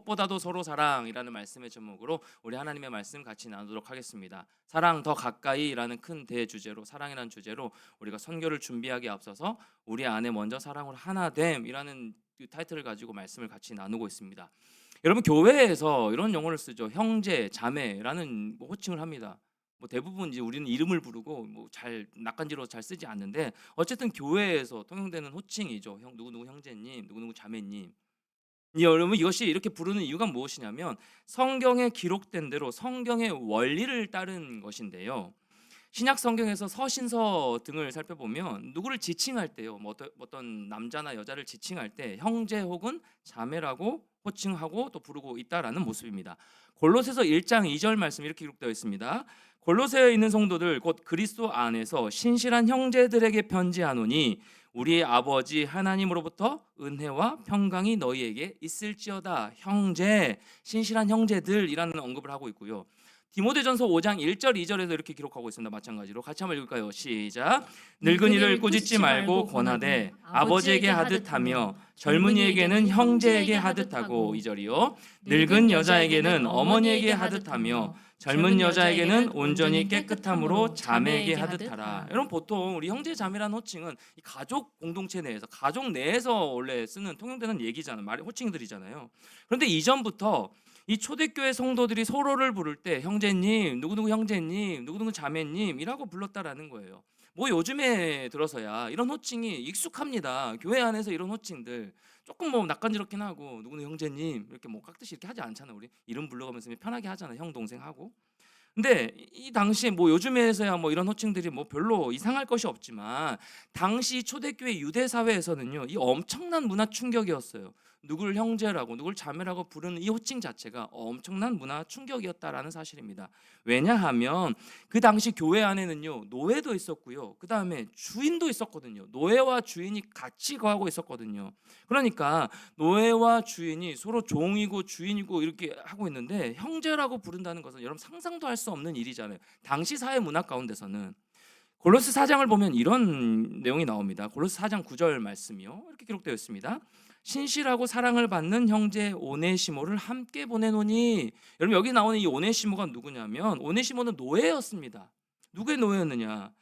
무엇보다도 서로 사랑이라는 말씀의 제목으로 우리 하나님의 말씀 같이 나누도록 하겠습니다. 사랑 더 가까이라는 큰 대주제로, 사랑이라는 주제로 우리가 선교를 준비하기에 앞서서 우리 안에 먼저 사랑으로 하나됨이라는 그 타이틀을 가지고 말씀을 같이 나누고 있습니다. 여러분, 교회에서 이런 용어를 쓰죠. 형제, 자매라는 호칭을 합니다. 대부분 이제 우리는 이름을 부르고 잘 낯간지러워서 잘 쓰지 않는데, 어쨌든 교회에서 통용되는 호칭이죠. 누구누구 형제님, 누구누구 자매님. 여러분, 이것이 이렇게 부르는 이유가 무엇이냐면 성경에 기록된 대로 성경의 원리를 따른 것인데요. 신약 성경에서 서신서 등을 살펴보면 누구를 지칭할 때요, 어떤 남자나 여자를 지칭할 때 형제 혹은 자매라고 호칭하고 또 부르고 있다라는 모습입니다. 골로새서 1장 2절 말씀 이렇게 기록되어 있습니다. 골로새에 있는 성도들 곧 그리스도 안에서 신실한 형제들에게 편지하노니 우리의 아버지 하나님으로부터 은혜와 평강이 너희에게 있을지어다. 형제, 신실한 형제들이라는 언급을 하고 있고요. 디모데전서 5장 1절 2절에도 이렇게 기록하고 있습니다. 마찬가지로 같이 한번 읽을까요? 시작. 늙은이를 꾸짖지 말고 권하되 아버지에게 하듯하며 젊은이에게는 형제에게 하듯하고. 2절이요. 늙은 여자에게는 어머니에게 하듯하며 젊은 여자에게는 온전히 깨끗함으로 자매에게 하듯하라. 여러분, 보통 우리 형제 자매라는 호칭은 이 가족 공동체 내에서, 가족 내에서 원래 쓰는 통용되는 얘기잖아요. 호칭들이잖아요. 그런데 이전부터 이 초대교회 성도들이 서로를 부를 때 형제님, 누구누구 형제님, 누구누구 자매님이라고 불렀다라는 거예요. 요즘에 들어서야 이런 호칭이 익숙합니다. 교회 안에서 이런 호칭들 조금 낯간지럽긴 하고, 누구누구 형제님 이렇게 깍듯이 이렇게 하지 않잖아요. 우리 이름 불러가면서 편하게 하잖아요. 형 동생 하고. 근데 이 당시에 요즘에서야 이런 호칭들이 별로 이상할 것이 없지만, 당시 초대교회 유대 사회에서는요, 이 엄청난 문화 충격이었어요. 누굴 형제라고, 누굴 자매라고 부르는 이 호칭 자체가 엄청난 문화 충격이었다라는 사실입니다. 왜냐하면 그 당시 교회 안에는요, 노예도 있었고요, 그 다음에 주인도 있었거든요. 노예와 주인이 같이 거하고 있었거든요. 그러니까 노예와 주인이 서로 종이고 주인이고 이렇게 하고 있는데, 형제라고 부른다는 것은 여러분 상상도 할 수 없는 일이잖아요. 당시 사회 문화 가운데서는. 골로새 4장을 보면 이런 내용이 나옵니다. 골로새 4장 9절 말씀이요, 이렇게 기록되어 있습니다. 신실하고 사랑을 받는 형제 오네시모를 함께 보내노니. 여러분, 여기 나오는 이 오네시모가 누구냐면, 오네시모는 노예였습니다. 누구의 노예였느냐?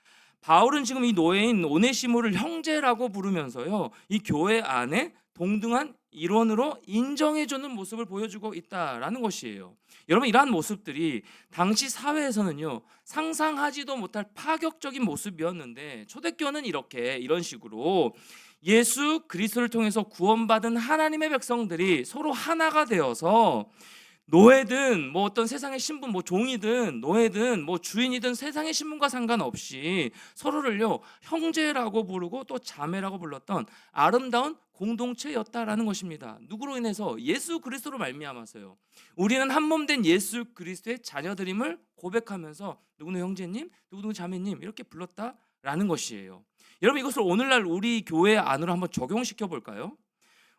바울은 지금 이 노예인 오네시모를 형제라고 부르면서요, 이 교회 안에 동등한 일원으로 인정해주는 모습을 보여주고 있다라는 것이에요. 여러분, 이러한 모습들이 당시 사회에서는요, 상상하지도 못할 파격적인 모습이었는데, 초대교회는 이런 식으로 예수 그리스도를 통해서 구원받은 하나님의 백성들이 서로 하나가 되어서 노예든 어떤 세상의 신분, 종이든 노예든 주인이든 세상의 신분과 상관없이 서로를요, 형제라고 부르고 또 자매라고 불렀던 아름다운 공동체였다라는 것입니다. 누구로 인해서? 예수 그리스도로 말미암아서요. 우리는 한 몸 된 예수 그리스도의 자녀들임을 고백하면서 누구는 형제님, 누구는 자매님 이렇게 불렀다라는 것이에요. 여러분, 이것을 오늘날 우리 교회 안으로 한번 적용시켜 볼까요?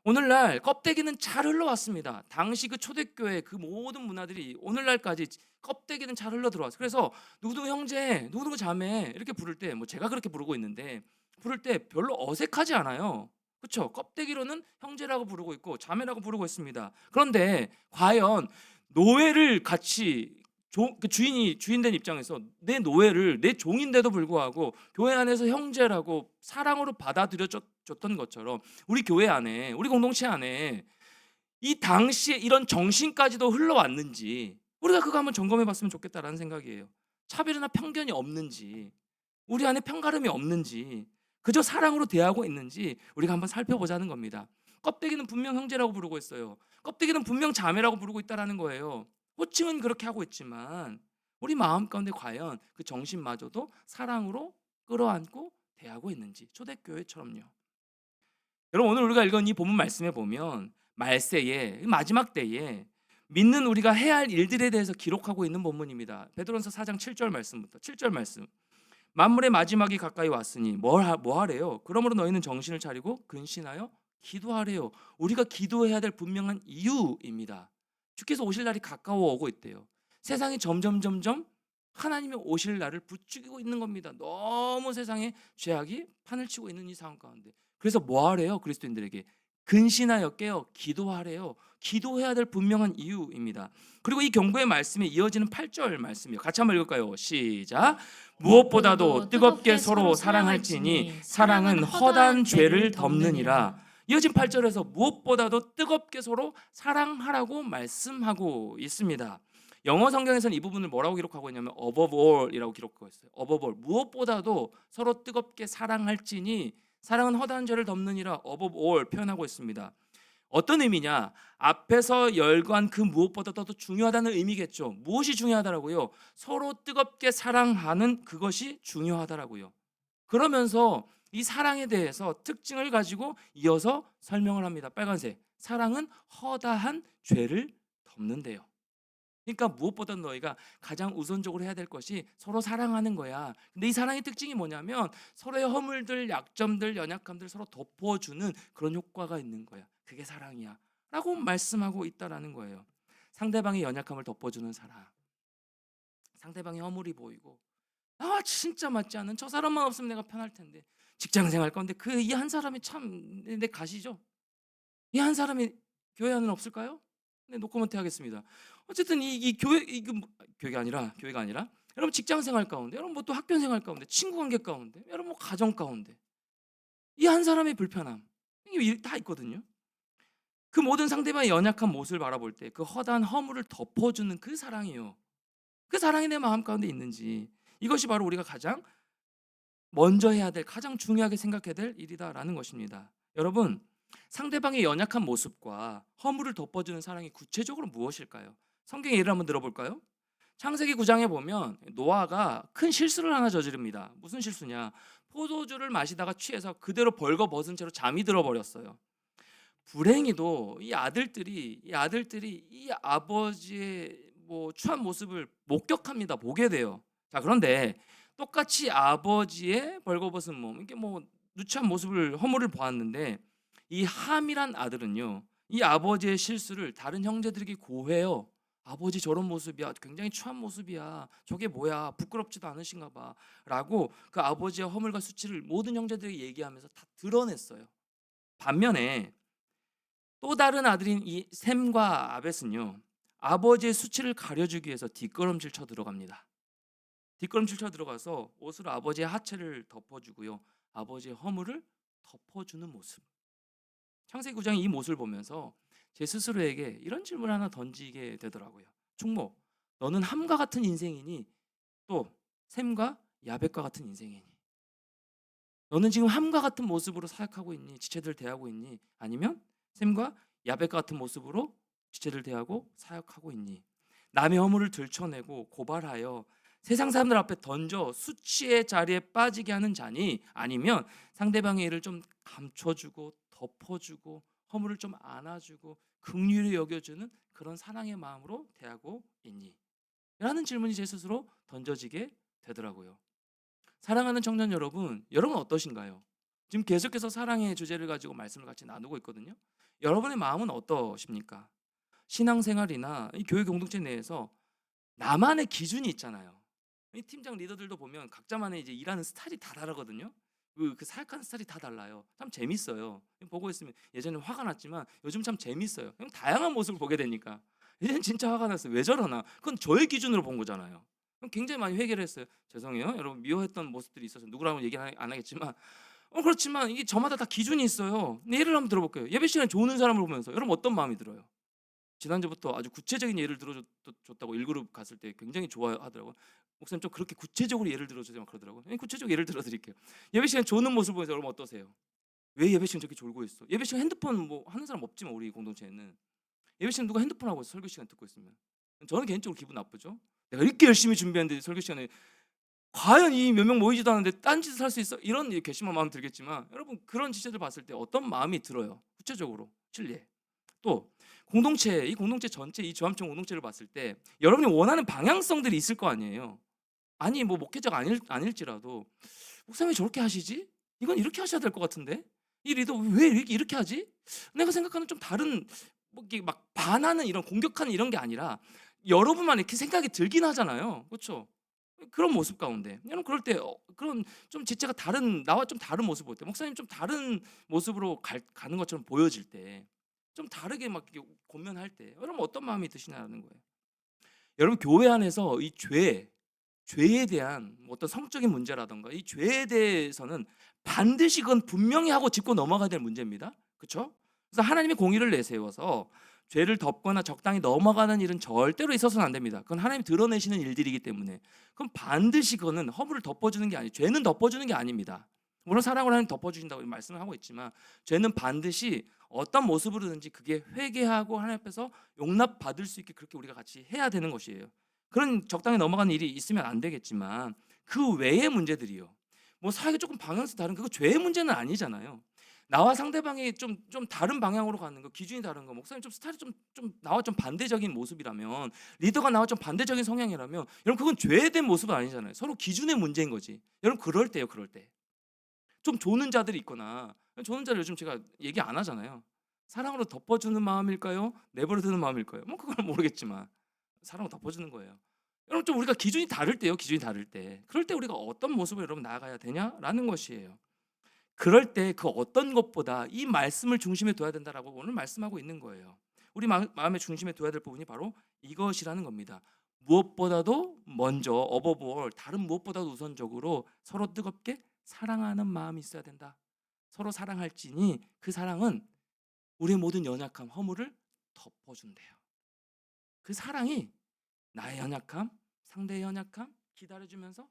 오늘날 껍데기는 잘 흘러왔습니다. 당시 그 초대교회 그 모든 문화들이 오늘날까지 껍데기는 잘 흘러 들어왔어요. 그래서 누구누구 형제, 누구누구 자매 이렇게 부를 때, 제가 그렇게 부르고 있는데, 부를 때 별로 어색하지 않아요. 그렇죠? 껍데기로는 형제라고 부르고 있고 자매라고 부르고 있습니다. 그런데 과연 노예를 같이 그 주인 된 입장에서 내 노예를 내 종인데도 불구하고 교회 안에서 형제라고 사랑으로 받아들여졌던 것처럼, 우리 교회 안에, 우리 공동체 안에 이 당시에 이런 정신까지도 흘러왔는지 우리가 그거 한번 점검해 봤으면 좋겠다라는 생각이에요. 차별이나 편견이 없는지, 우리 안에 편가름이 없는지, 그저 사랑으로 대하고 있는지 우리가 한번 살펴보자는 겁니다. 껍데기는 분명 형제라고 부르고 있어요. 껍데기는 분명 자매라고 부르고 있다라는 거예요. 호칭은 그렇게 하고 있지만 우리 마음 가운데 과연 그 정신마저도 사랑으로 끌어안고 대하고 있는지, 초대교회처럼요. 여러분, 오늘 우리가 읽은 이 본문 말씀에 보면 말세에, 마지막 때에 믿는 우리가 해야 할 일들에 대해서 기록하고 있는 본문입니다. 베드로전서 4장 7절 말씀부터 7절 말씀. 만물의 마지막이 가까이 왔으니 뭐 하래요? 그러므로 너희는 정신을 차리고 근신하여 기도하래요. 우리가 기도해야 될 분명한 이유입니다. 주께서 오실 날이 가까워 오고 있대요. 세상이 점점 하나님의 오실 날을 부추기고 있는 겁니다. 너무 세상에 죄악이 판을 치고 있는 이 상황 가운데. 그래서 뭐 하래요? 그리스도인들에게 근신하여 깨어 기도하래요. 기도해야 될 분명한 이유입니다. 그리고 이 경고의 말씀에 이어지는 8절 말씀이요. 같이 한번 읽을까요? 시작. 무엇보다도 뜨겁게 서로 사랑할지니 사랑은 허다한 죄를 덮느니라. 이어진 8절에서 무엇보다도 뜨겁게 서로 사랑하라고 말씀하고 있습니다. 영어 성경에서는 이 부분을 뭐라고 기록하고 있냐면 above all이라고 기록하고 있어요. above all. 무엇보다도 서로 뜨겁게 사랑할지니 사랑은 허다한 죄를 덮느니라 above all 표현하고 있습니다. 어떤 의미냐? 앞에서 열거한 그 무엇보다도 더 중요하다는 의미겠죠. 무엇이 중요하다라고요? 서로 뜨겁게 사랑하는 그것이 중요하다라고요. 그러면서 이 사랑에 대해서 특징을 가지고 이어서 설명을 합니다. 빨간색. 사랑은 허다한 죄를 덮는데요. 그러니까 무엇보다 너희가 가장 우선적으로 해야 될 것이 서로 사랑하는 거야. 근데 이 사랑의 특징이 뭐냐면 서로의 허물들, 약점들, 연약함들 서로 덮어주는 그런 효과가 있는 거야. 그게 사랑이야 라고 말씀하고 있다라는 거예요. 상대방의 연약함을 덮어주는 사랑. 상대방의 허물이 보이고 진짜 맞지 않는 저 사람만 없으면 내가 편할 텐데 직장생활 가운데 그 이 한 사람이 참 내 가시죠. 이 한 사람이 교회 안에는 없을까요? 네, 노코멘트 하겠습니다. 어쨌든 이 교회 교회가 아니라 여러분 직장생활 가운데, 여러분 뭐 또 학교생활 가운데, 친구 관계 가운데, 여러분 뭐 가정 가운데 이 한 사람의 불편함 이게 다 있거든요. 그 모든 상대방의 연약한 모습을 바라볼 때 그 허다한 허물을 덮어주는 그 사랑이요. 그 사랑이 내 마음 가운데 있는지, 이것이 바로 우리가 가장 먼저 해야 될, 가장 중요하게 생각해야 될 일이다라는 것입니다. 여러분, 상대방의 연약한 모습과 허물을 덮어주는 사랑이 구체적으로 무엇일까요? 성경의 예를 한번 들어볼까요? 창세기 9장에 보면 노아가 큰 실수를 하나 저지릅니다. 무슨 실수냐? 포도주를 마시다가 취해서 그대로 벌거벗은 채로 잠이 들어버렸어요. 불행히도 이 아들들이 이 아버지의 추한 모습을 목격합니다. 보게 돼요. 자, 그런데 똑같이 아버지의 벌거벗은 몸, 이게 누추한 모습을, 허물을 보았는데 이 함이란 아들은요, 이 아버지의 실수를 다른 형제들에게 고해요. 아버지 저런 모습이야, 굉장히 추한 모습이야, 저게 뭐야, 부끄럽지도 않으신가 봐 라고 그 아버지의 허물과 수치를 모든 형제들에게 얘기하면서 다 드러냈어요. 반면에 또 다른 아들인 이 셈과 아벳은요, 아버지의 수치를 가려주기 위해서 뒷걸음질 쳐 들어갑니다. 뒷걸음질 쳐 들어가서 옷으로 아버지의 하체를 덮어주고요, 아버지의 허물을 덮어주는 모습. 창세기 9장의 이 모습을 보면서 제 스스로에게 이런 질문을 하나 던지게 되더라고요. 충모, 너는 함과 같은 인생이니 또 셈과 야벳과 같은 인생이니? 너는 지금 함과 같은 모습으로 사역하고 있니? 지체들 대하고 있니? 아니면 셈과 야벳과 같은 모습으로 지체들 대하고 사역하고 있니? 남의 허물을 들춰내고 고발하여 세상 사람들 앞에 던져 수치의 자리에 빠지게 하는 자니? 아니면 상대방의 일을 좀 감춰주고 덮어주고 허물을 좀 안아주고 긍휼히 여겨주는 그런 사랑의 마음으로 대하고 있니? 라는 질문이 제 스스로 던져지게 되더라고요. 사랑하는 청년 여러분, 여러분 어떠신가요? 지금 계속해서 사랑의 주제를 가지고 말씀을 같이 나누고 있거든요. 여러분의 마음은 어떠십니까? 신앙생활이나 이 교회 공동체 내에서 나만의 기준이 있잖아요. 이 팀장 리더들도 보면 각자만의 이제 일하는 스타일이 다 다르거든요. 그 사역하는 스타일이 다 달라요. 참 재밌어요. 보고 있으면 예전에 화가 났지만 요즘 참 재밌어요. 다양한 모습을 보게 되니까. 예전 진짜 화가 났어요. 왜 저러나? 그건 저의 기준으로 본 거잖아요. 굉장히 많이 회개를 했어요. 죄송해요. 여러분 미워했던 모습들이 있어서 누구라고 얘기는 안 하겠지만 그렇지만 이게 저마다 다 기준이 있어요. 예를 한번 들어볼게요. 예배 시간에 좋은 사람을 보면서 여러분 어떤 마음이 들어요? 지난주부터 아주 구체적인 예를 들어줬다고 1그룹 갔을 때 굉장히 좋아하더라고요. 목사님 좀 그렇게 구체적으로 예를 들어주세요 그러더라고요. 구체적으로 예를 들어드릴게요. 예배 시간에 조는 모습을 보면서 여러분 어떠세요? 왜 예배 시간 저렇게 졸고 있어? 예배 시간 핸드폰 하는 사람 없지만 우리 공동체에는 예배 시간 누가 핸드폰 하고 설교 시간 듣고 있으면 저는 개인적으로 기분 나쁘죠. 내가 이렇게 열심히 준비했는데 설교 시간에 과연 이 몇 명 모이지도 않는데 딴짓을 할 수 있어? 이런 괘씸한 마음 들겠지만 여러분 그런 지체들 봤을 때 어떤 마음이 들어요? 구체적으로 진리에. 또 공동체, 이 공동체 전체, 이 저함청 공동체를 봤을 때 여러분이 원하는 방향성들이 있을 거 아니에요. 아니 목회자가 아닐지라도 목사님이 저렇게 하시지? 이건 이렇게 하셔야 될 것 같은데 이 리더 왜 이렇게 하지? 내가 생각하는 좀 다른 이렇게 막 반하는 이런 공격하는 이런 게 아니라 여러분만 이렇게 생각이 들긴 하잖아요. 그렇죠? 그런 모습 가운데 여러분 그럴 때 그런 좀 지체가 다른 나와 좀 다른 모습 볼 때 목사님 좀 다른 모습으로 가는 것처럼 보여질 때 좀 다르게 막 이렇게 권면할 때 여러분 어떤 마음이 드시냐는 거예요. 여러분 교회 안에서 이 죄에 대한 어떤 성적인 문제라든가 이 죄에 대해서는 반드시 그건 분명히 하고 짚고 넘어가야 될 문제입니다. 그렇죠? 그래서 하나님의 공의를 내세워서 죄를 덮거나 적당히 넘어가는 일은 절대로 있어서는 안 됩니다. 그건 하나님이 드러내시는 일들이기 때문에 그럼 반드시 그거는 허물을 덮어주는 게 아니, 죄는 덮어주는 게 아닙니다. 물론 사랑으로 하나님 덮어주신다고 말씀을 하고 있지만 죄는 반드시 어떤 모습으로든지 그게 회개하고 하나님 앞에서 용납받을 수 있게 그렇게 우리가 같이 해야 되는 것이에요. 그런 적당히 넘어가는 일이 있으면 안 되겠지만 그 외의 문제들이요. 뭐 사회가 조금 방향성 다른 그거 죄의 문제는 아니잖아요. 나와 상대방이 좀 다른 방향으로 가는 거, 기준이 다른 거, 목사님 좀 스타일이 좀 나와 좀 반대적인 모습이라면, 리더가 나와 좀 반대적인 성향이라면, 여러분 그건 죄된 모습은 아니잖아요. 서로 기준의 문제인 거지. 여러분 그럴 때요, 그럴 때. 좀 조는 자들이 있거나, 조는 자를 요즘 제가 얘기 안 하잖아요. 사랑으로 덮어주는 마음일까요? 내버려두는 마음일까요? 뭐 그건 모르겠지만 사랑으로 덮어주는 거예요. 여러분 좀 우리가 기준이 다를 때요, 기준이 다를 때. 그럴 때 우리가 어떤 모습으로 여러분 나아가야 되냐라는 것이에요. 그럴 때 그 어떤 것보다 이 말씀을 중심에 둬야 된다라고 오늘 말씀하고 있는 거예요. 우리 마음의 중심에 둬야 될 부분이 바로 이것이라는 겁니다. 무엇보다도 먼저 어버볼 다른 무엇보다도 우선적으로 서로 뜨겁게 사랑하는 마음이 있어야 된다. 서로 사랑할지니 그 사랑은 우리의 모든 연약함, 허물을 덮어준대요. 그 사랑이 나의 연약함, 상대의 연약함 기다려주면서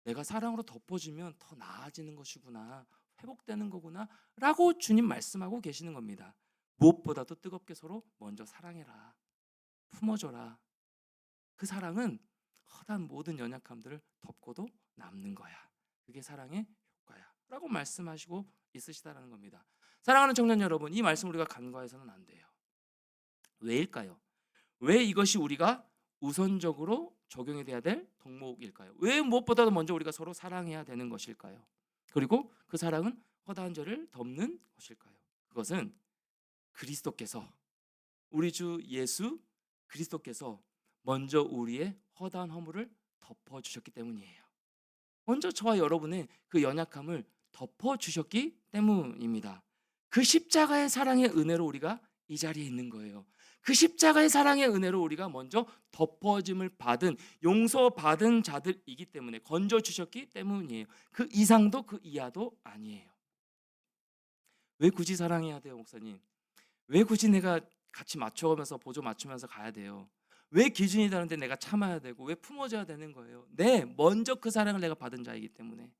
내가 사랑으로 덮어주면 더 나아지는 것이구나, 회복되는 거구나 라고 주님 말씀하고 계시는 겁니다. 무엇보다도 뜨겁게 서로 먼저 사랑해라, 품어줘라. 그 사랑은 허다한 모든 연약함들을 덮고도 남는 거야. 그게 사랑의 효과야 라고 말씀하시고 있으시다라는 겁니다. 사랑하는 청년 여러분, 이 말씀 우리가 간과해서는 안 돼요. 왜일까요? 왜 이것이 우리가 우선적으로 적용이 돼야 될 덕목일까요? 왜 무엇보다도 먼저 우리가 서로 사랑해야 되는 것일까요? 그리고 그 사랑은 허다한 죄를 덮는 것일까요? 그것은 그리스도께서, 우리 주 예수 그리스도께서 먼저 우리의 허다한 허물을 덮어주셨기 때문이에요. 먼저 저와 여러분의 그 연약함을 덮어주셨기 때문입니다. 그 십자가의 사랑의 은혜로 우리가 이 자리에 있는 거예요. 그 십자가의 사랑의 은혜로 우리가 먼저 덮어짐을 받은, 용서받은 자들이기 때문에, 건져주셨기 때문이에요. 그 이상도 그 이하도 아니에요. 왜 굳이 사랑해야 돼요, 목사님? 왜 굳이 내가 같이 맞춰가면서 보조 맞추면서 가야 돼요? 왜 기준이 다른데 내가 참아야 되고 왜 품어줘야 되는 거예요? 네, 먼저 그 사랑을 내가 받은 자이기 때문에.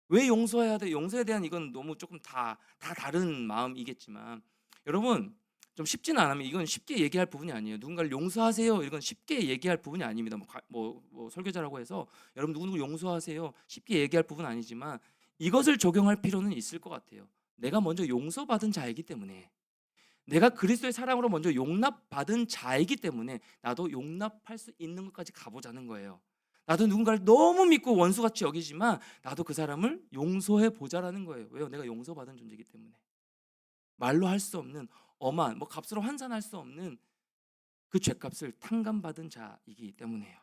왜 용서해야 돼? 용서에 대한 이건 너무 조금 다 다른 마음이겠지만 여러분 좀 쉽지는 않으면 이건 쉽게 얘기할 부분이 아니에요. 누군가를 용서하세요. 이건 쉽게 얘기할 부분이 아닙니다. 뭐 설교자라고 해서 여러분 누구누구 용서하세요. 쉽게 얘기할 부분 아니지만 이것을 적용할 필요는 있을 것 같아요. 내가 먼저 용서받은 자이기 때문에, 내가 그리스도의 사랑으로 먼저 용납받은 자이기 때문에 나도 용납할 수 있는 것까지 가보자는 거예요. 나도 누군가를 너무 믿고 원수같이 여기지만 나도 그 사람을 용서해 보자라는 거예요. 왜요? 내가 용서받은 존재이기 때문에. 말로 할 수 없는 엄한, 뭐 값으로 환산할 수 없는 그 죄값을 탕감받은 자이기 때문에요.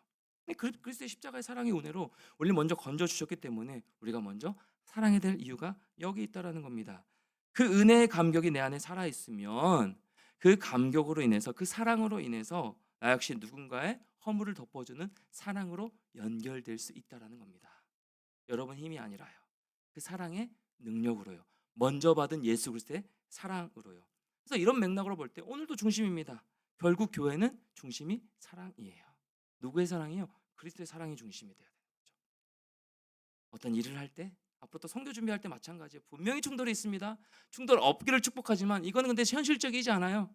그리스도의 십자가의 사랑의 은혜로 우리를 먼저 건져 주셨기 때문에 우리가 먼저 사랑해야 될 이유가 여기 있다라는 겁니다. 그 은혜의 감격이 내 안에 살아 있으면 그 감격으로 인해서, 그 사랑으로 인해서 나 역시 누군가의 허물을 덮어주는 사랑으로 연결될 수 있다라는 겁니다. 여러분 힘이 아니라요. 그 사랑의 능력으로요. 먼저 받은 예수 그리스도의 사랑으로요. 그래서 이런 맥락으로 볼 때 오늘도 중심입니다. 결국 교회는 중심이 사랑이에요. 누구의 사랑이요? 그리스도의 사랑이 중심이 돼야 되는 거죠. 어떤 일을 할 때, 앞으로 또 선교 준비할 때 마찬가지예요. 분명히 충돌이 있습니다. 충돌 없기를 축복하지만 이거는 근데 현실적이지 않아요.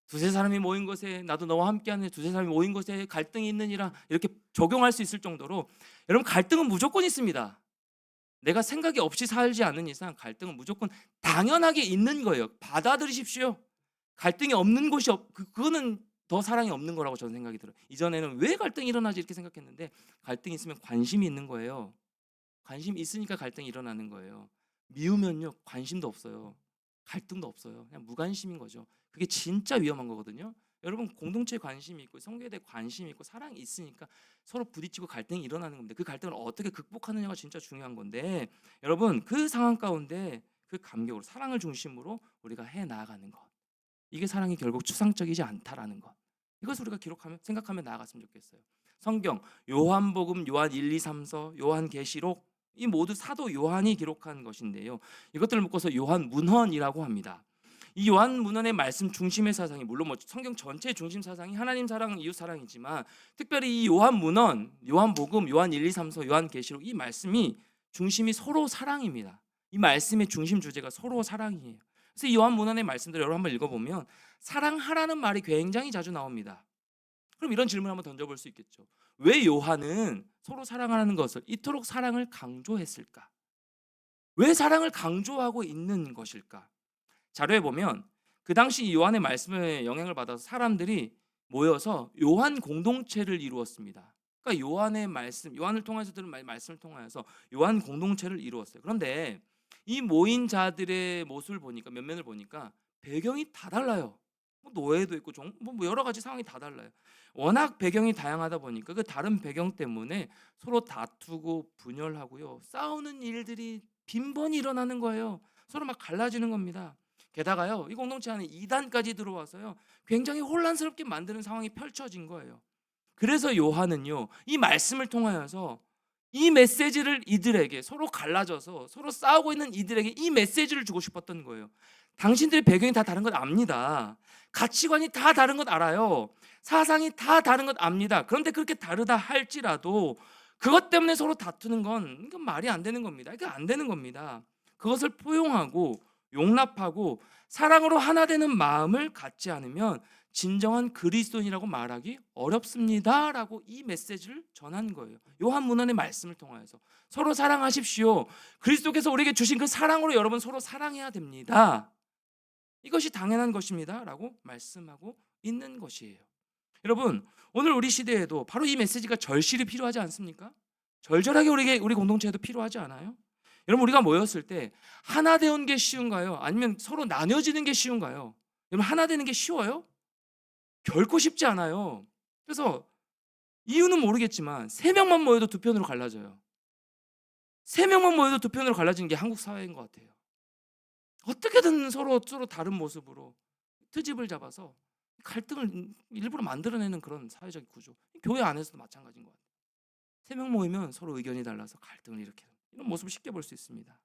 두세 사람이 모인 곳에 나도 너와 함께하는 두세 사람이 모인 곳에 갈등이 있느니라 이렇게 적용할 수 있을 정도로 여러분 갈등은 무조건 있습니다. 내가 생각이 없이 살지 않는 이상 갈등은 무조건 당연하게 있는 거예요. 받아들이십시오. 갈등이 없는 곳이 그거는 더 사랑이 없는 거라고 저는 생각이 들어요. 이전에는 왜 갈등이 일어나지 이렇게 생각했는데 갈등이 있으면 관심이 있는 거예요. 관심이 있으니까 갈등이 일어나는 거예요. 미우면요 관심도 없어요. 갈등도 없어요. 그냥 무관심인 거죠. 그게 진짜 위험한 거거든요. 여러분 공동체에 관심이 있고 성교에 대해 관심이 있고 사랑이 있으니까 서로 부딪히고 갈등이 일어나는 겁니다. 그 갈등을 어떻게 극복하느냐가 진짜 중요한 건데 여러분 그 상황 가운데 그 감격으로 사랑을 중심으로 우리가 해 나아가는 것 이게 사랑이 결국 추상적이지 않다라는 것 이것을 우리가 기록하면 생각하며 나아갔으면 좋겠어요. 성경 요한복음, 요한 1, 2, 3서, 요한계시록 이 모두 사도 요한이 기록한 것인데요. 이것들을 묶어서 요한 문헌이라고 합니다. 이 요한 문헌의 말씀 중심의 사상이 물론 뭐 성경 전체의 중심 사상이 하나님 사랑, 이웃 사랑이지만 특별히 이 요한 문헌, 요한복음, 요한 1, 2, 3서, 요한계시록 이 말씀이 중심이 서로 사랑입니다. 이 말씀의 중심 주제가 서로 사랑이에요. 그래서 이 요한 문헌의 말씀들을 여러분 한번 읽어보면 사랑하라는 말이 굉장히 자주 나옵니다. 그럼 이런 질문을 한번 던져볼 수 있겠죠. 왜 요한은 서로 사랑하는 것을 이토록 사랑을 강조했을까? 왜 사랑을 강조하고 있는 것일까? 자료에 보면 그 당시 요한의 말씀에 영향을 받아서 사람들이 모여서 요한 공동체를 이루었습니다. 그러니까 요한의 말씀, 요한을 통해서 들은 말씀을 통하여서 요한 공동체를 이루었어요. 그런데 이 모인 자들의 모습을 보니까 면면을 보니까 배경이 다 달라요. 뭐 노예도 있고 뭐 여러 가지 상황이 다 달라요. 워낙 배경이 다양하다 보니까 그 다른 배경 때문에 서로 다투고 분열하고요. 싸우는 일들이 빈번히 일어나는 거예요. 서로 막 갈라지는 겁니다. 게다가요, 이 공동체 안에 이단까지 들어와서요, 굉장히 혼란스럽게 만드는 상황이 펼쳐진 거예요. 그래서 요한은요, 이 말씀을 통하여서 이 메시지를 이들에게 서로 갈라져서 서로 싸우고 있는 이들에게 이 메시지를 주고 싶었던 거예요. 당신들의 배경이 다 다른 것 압니다. 가치관이 다 다른 것 알아요. 사상이 다 다른 것 압니다. 그런데 그렇게 다르다 할지라도 그것 때문에 서로 다투는 건 이건 말이 안 되는 겁니다. 이게 안 되는 겁니다. 그것을 포용하고 용납하고 사랑으로 하나 되는 마음을 갖지 않으면 진정한 그리스도인이라고 말하기 어렵습니다라고 이 메시지를 전한 거예요. 요한 문헌의 말씀을 통하여서 서로 사랑하십시오. 그리스도께서 우리에게 주신 그 사랑으로 여러분 서로 사랑해야 됩니다. 이것이 당연한 것입니다라고 말씀하고 있는 것이에요. 여러분 오늘 우리 시대에도 바로 이 메시지가 절실히 필요하지 않습니까? 절절하게 우리 공동체에도 필요하지 않아요? 여러분 우리가 모였을 때 하나 되는 게 쉬운가요? 아니면 서로 나뉘어지는 게 쉬운가요? 여러분 하나 되는 게 쉬워요? 결코 쉽지 않아요. 그래서 이유는 모르겠지만 세 명만 모여도 두 편으로 갈라져요. 세 명만 모여도 두 편으로 갈라지는 게 한국 사회인 것 같아요. 어떻게든 서로 다른 모습으로 트집을 잡아서 갈등을 일부러 만들어내는 그런 사회적 구조. 교회 안에서도 마찬가지인 것 같아요. 세 명 모이면 서로 의견이 달라서 갈등을 일으키는 이런 모습을 쉽게 볼 수 있습니다.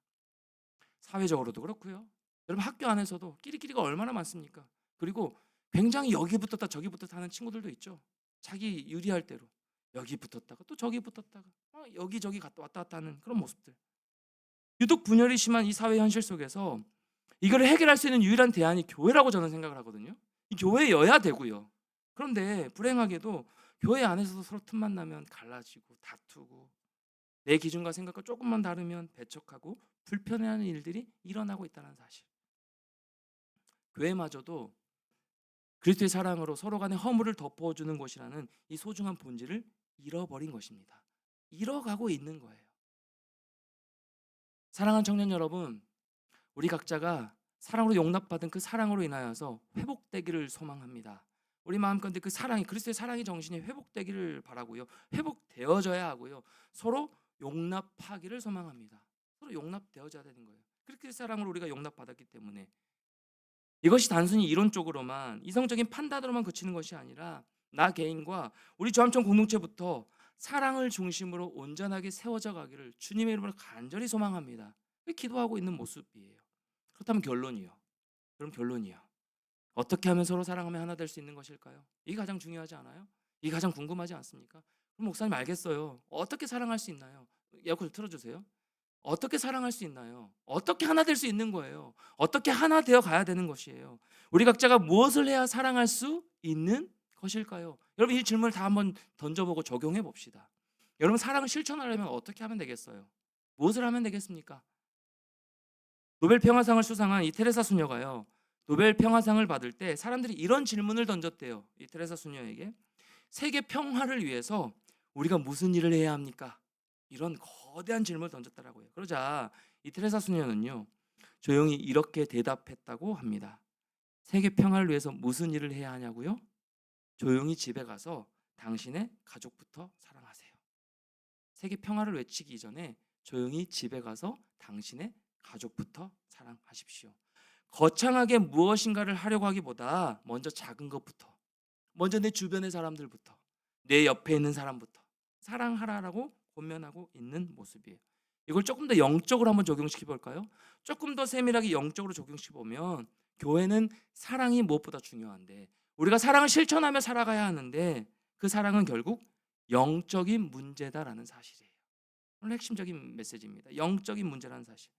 사회적으로도 그렇고요. 여러분 학교 안에서도 끼리끼리가 얼마나 많습니까? 그리고 굉장히 여기 붙었다 저기 붙었다 하는 친구들도 있죠. 자기 유리할 대로 여기 붙었다가 또 저기 붙었다가 여기저기 왔다 갔다 하는 그런 모습들. 유독 분열이 심한 이 사회 현실 속에서 이걸 해결할 수 있는 유일한 대안이 교회라고 저는 생각을 하거든요. 이 교회여야 되고요. 그런데 불행하게도 교회 안에서도 서로 틈만 나면 갈라지고 다투고 내 기준과 생각과 조금만 다르면 배척하고 불편해하는 일들이 일어나고 있다는 사실. 교회마저도 그리스도의 사랑으로 서로 간의 허물을 덮어주는 곳이라는 이 소중한 본질을 잃어버린 것입니다. 잃어가고 있는 거예요. 사랑하는 청년 여러분, 우리 각자가 사랑으로 용납받은 그 사랑으로 인하여서 회복되기를 소망합니다. 우리 마음가운데 그 사랑이 그리스도의 사랑의 정신이 회복되기를 바라고요. 회복되어져야 하고요. 서로 용납하기를 소망합니다. 서로 용납되어져야 되는 거예요. 그렇게 사랑으로 우리가 용납받았기 때문에 이것이 단순히 이론적으로만 이성적인 판단으로만 그치는 것이 아니라 나 개인과 우리 조합청 공동체부터 사랑을 중심으로 온전하게 세워져 가기를 주님의 이름으로 간절히 소망합니다. 기도하고 있는 모습이에요. 그렇다면 결론이요. 그럼 결론이요. 어떻게 하면 서로 사랑하며 하나 될 수 있는 것일까요? 이게 가장 중요하지 않아요? 이게 가장 궁금하지 않습니까? 그럼 목사님 알겠어요. 어떻게 사랑할 수 있나요? 에어컨 틀어주세요. 어떻게 사랑할 수 있나요? 어떻게 하나 될 수 있는 거예요? 어떻게 하나 되어 가야 되는 것이에요? 우리 각자가 무엇을 해야 사랑할 수 있는 것일까요? 여러분 이 질문을 다 한번 던져보고 적용해 봅시다. 여러분 사랑을 실천하려면 어떻게 하면 되겠어요? 무엇을 하면 되겠습니까? 노벨 평화상을 수상한 이 테레사 수녀가요. 노벨 평화상을 받을 때 사람들이 이런 질문을 던졌대요. 이 테레사 수녀에게 세계 평화를 위해서 우리가 무슨 일을 해야 합니까? 이런 거대한 질문을 던졌더라고요. 그러자 이 테레사 수녀는요 조용히 이렇게 대답했다고 합니다. 세계 평화를 위해서 무슨 일을 해야 하냐고요? 조용히 집에 가서 당신의 가족부터 사랑하세요. 세계 평화를 외치기 이전에 조용히 집에 가서 당신의 가족부터 사랑하십시오. 거창하게 무엇인가를 하려고 하기보다 먼저 작은 것부터, 먼저 내 주변의 사람들부터, 내 옆에 있는 사람부터 사랑하라라고 권면하고 있는 모습이에요. 이걸 조금 더 영적으로 한번 적용시켜 볼까요? 조금 더 세밀하게 영적으로 적용시켜 보면 교회는 사랑이 무엇보다 중요한데, 우리가 사랑을 실천하며 살아가야 하는데, 그 사랑은 결국 영적인 문제다라는 사실이에요. 오늘 핵심적인 메시지입니다. 영적인 문제라는 사실.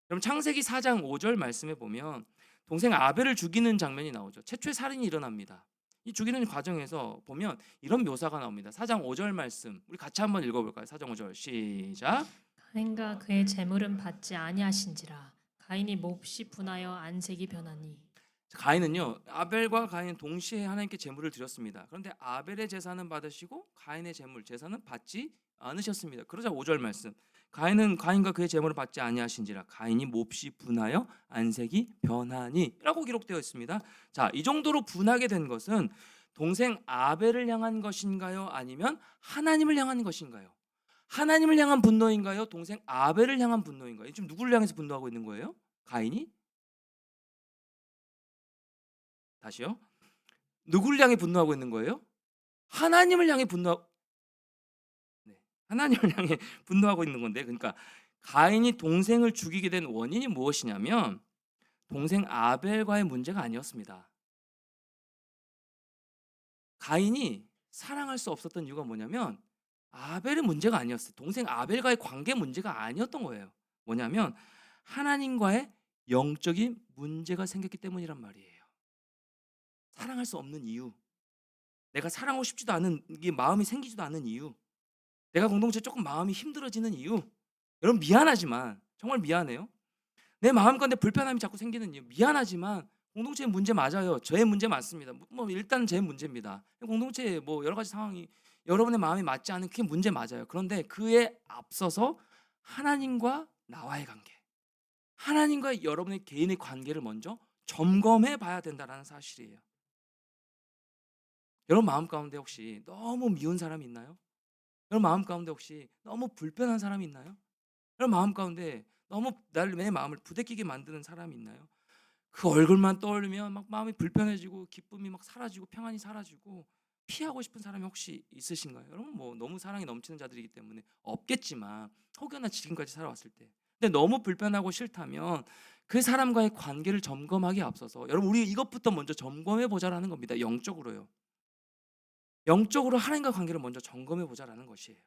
그럼 창세기 4장 5절 말씀에 보면 동생 아벨을 죽이는 장면이 나오죠. 최초의 살인이 일어납니다. 이 죽이는 과정에서 보면 이런 묘사가 나옵니다. 4장 5절 말씀 우리 같이 한번 읽어볼까요? 4장 5절 시작. 가인과 그의 재물은 받지 아니하신지라 가인이 몹시 분하여 안색이 변하니. 가인은요, 아벨과 가인은 동시에 하나님께 제물을 드렸습니다. 그런데 아벨의 제사는 받으시고 가인의 제사는 받지 않으셨습니다. 그러자 5절 말씀, 가인과 그의 제물을 받지 아니하신지라 가인이 몹시 분하여 안색이 변하니라고 기록되어 있습니다. 자, 이 정도로 분하게 된 것은 동생 아벨을 향한 것인가요? 아니면 하나님을 향한 것인가요? 하나님을 향한 분노인가요? 동생 아벨을 향한 분노인가요? 지금 누구를 향해서 분노하고 있는 거예요? 가인이? 다시요. 누구를 향해 분노하고 있는 거예요? 하나님을 향해 네, 하나님을 향해 분노하고 있는 건데, 그러니까 가인이 동생을 죽이게 된 원인이 무엇이냐면 동생 아벨과의 문제가 아니었습니다. 가인이 사랑할 수 없었던 이유가 뭐냐면 아벨의 문제가 아니었어요. 동생 아벨과의 관계 문제가 아니었던 거예요. 뭐냐면 하나님과의 영적인 문제가 생겼기 때문이란 말이에요. 사랑할 수 없는 이유, 내가 사랑하고 싶지도 않은 게 마음이 생기지도 않은 이유, 내가 공동체 조금 마음이 힘들어지는 이유. 여러분 미안하지만 정말 미안해요. 내 마음 가운데 불편함이 자꾸 생기는 이유. 미안하지만 공동체의 문제 맞아요. 저의 문제 맞습니다. 뭐 일단 제 문제입니다. 공동체에 뭐 여러 가지 상황이 여러분의 마음이 맞지 않은 그게 문제 맞아요. 그런데 그에 앞서서 하나님과 나와의 관계, 하나님과 여러분의 개인의 관계를 먼저 점검해 봐야 된다는 사실이에요. 여러분 마음 가운데 혹시 너무 미운 사람이 있나요? 여러분 마음 가운데 혹시 너무 불편한 사람이 있나요? 여러분 마음 가운데 너무 내 마음을 부대끼게 만드는 사람이 있나요? 그 얼굴만 떠올리면 막 마음이 불편해지고 기쁨이 막 사라지고 평안이 사라지고 피하고 싶은 사람이 혹시 있으신가요? 여러분 뭐 너무 사랑이 넘치는 자들이기 때문에 없겠지만 혹여나 지금까지 살아왔을 때, 근데 너무 불편하고 싫다면 그 사람과의 관계를 점검하기에 앞서서 여러분 우리 이것부터 먼저 점검해 보자라는 겁니다. 영적으로요. 영적으로 하나님과 관계를 먼저 점검해 보자라는 것이에요.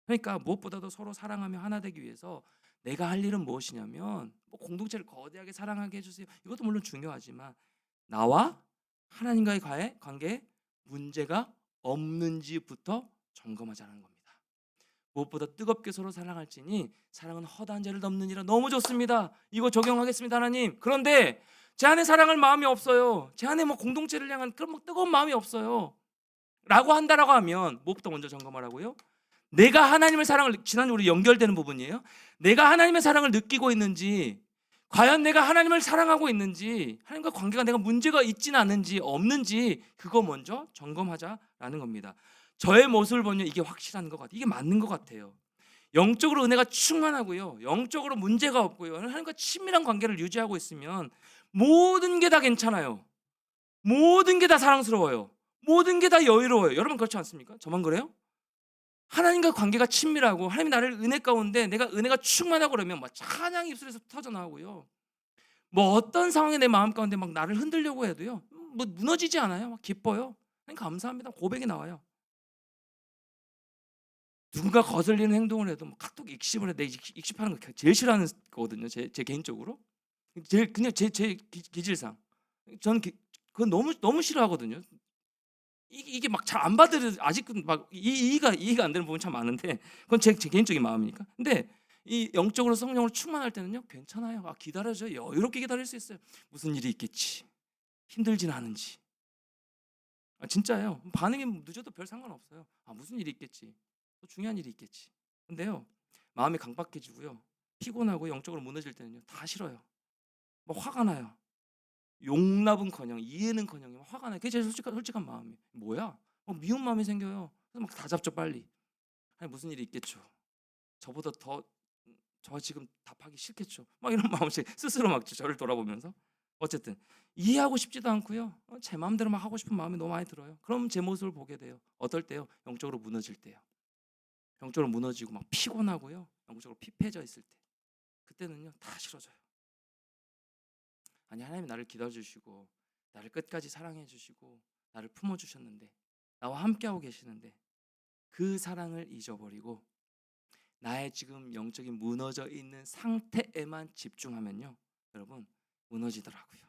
그러니까 무엇보다도 서로 사랑하며 하나 되기 위해서 내가 할 일은 무엇이냐면 뭐 공동체를 거대하게 사랑하게 해주세요. 이것도 물론 중요하지만 나와 하나님과의 관계에 문제가 없는지부터 점검하자는 겁니다. 무엇보다 뜨겁게 서로 사랑할지니 사랑은 허다한 죄를 덮느니라. 너무 좋습니다. 이거 적용하겠습니다, 하나님. 그런데 제 안에 사랑할 마음이 없어요. 제 안에 뭐 공동체를 향한 그런 막 뜨거운 마음이 없어요. 라고 한다라고 하면 무엇부터 먼저 점검하라고요? 내가 하나님의 사랑을 지난주 우리 연결되는 부분이에요. 내가 하나님의 사랑을 느끼고 있는지, 과연 내가 하나님을 사랑하고 있는지, 하나님과 관계가 내가 문제가 있지는 않은지 없는지 그거 먼저 점검하자라는 겁니다. 저의 모습을 보면 이게 확실한 것 같아요. 이게 맞는 것 같아요. 영적으로 은혜가 충만하고요, 영적으로 문제가 없고요, 하나님과 친밀한 관계를 유지하고 있으면 모든 게 다 괜찮아요. 모든 게 다 사랑스러워요. 모든 게 다 여유로워요. 여러분 그렇지 않습니까? 저만 그래요? 하나님과 관계가 친밀하고 하나님이 나를 은혜 가운데 내가 은혜가 충만하고 그러면 막 찬양이 입술에서 터져 나오고요, 뭐 어떤 상황에 내 마음 가운데 막 나를 흔들려고 해도요, 뭐 무너지지 않아요. 막 기뻐요. 감사합니다. 고백이 나와요. 누군가 거슬리는 행동을 해도 뭐 카톡 익십을 해. 내 익십하는 거 제일 싫어하는 거거든요. 제 개인적으로 제일 그냥 제 기질상 저는 그건 너무 싫어하거든요. 이게 막 잘 안 받을 아직도 막 이해가 안 되는 부분 참 많은데 그건 제 개인적인 마음이니까. 근데 이 영적으로 성령으로 충만할 때는요 괜찮아요. 기다려줘요. 여유롭게 기다릴 수 있어요. 무슨 일이 있겠지. 힘들진 않은지. 진짜예요. 반응이 늦어도 별 상관없어요. 무슨 일이 있겠지. 또 중요한 일이 있겠지. 근데요 마음이 강박해지고요, 피곤하고 영적으로 무너질 때는요 다 싫어요. 뭐 화가 나요. 용납은커녕 이해는커녕 화가 나요. 그게 제일 솔직한 마음이에요. 뭐야? 미운 마음이 생겨요. 그래서 막 다 잡죠 빨리. 아니 무슨 일이 있겠죠. 저보다 더 저 지금 답하기 싫겠죠. 막 이런 마음이 스스로 막 저를 돌아보면서 어쨌든 이해하고 싶지도 않고요. 제 마음대로 막 하고 싶은 마음이 너무 많이 들어요. 그럼 제 모습을 보게 돼요. 어떨 때요? 영적으로 무너질 때요. 영적으로 무너지고 막 피곤하고요. 영적으로 피폐해져 있을 때. 그때는요 다 싫어져요. 아니 하나님 나를 기다려주시고 나를 끝까지 사랑해 주시고 나를 품어주셨는데 나와 함께하고 계시는데 그 사랑을 잊어버리고 나의 지금 영적인 무너져 있는 상태에만 집중하면요 여러분 무너지더라고요.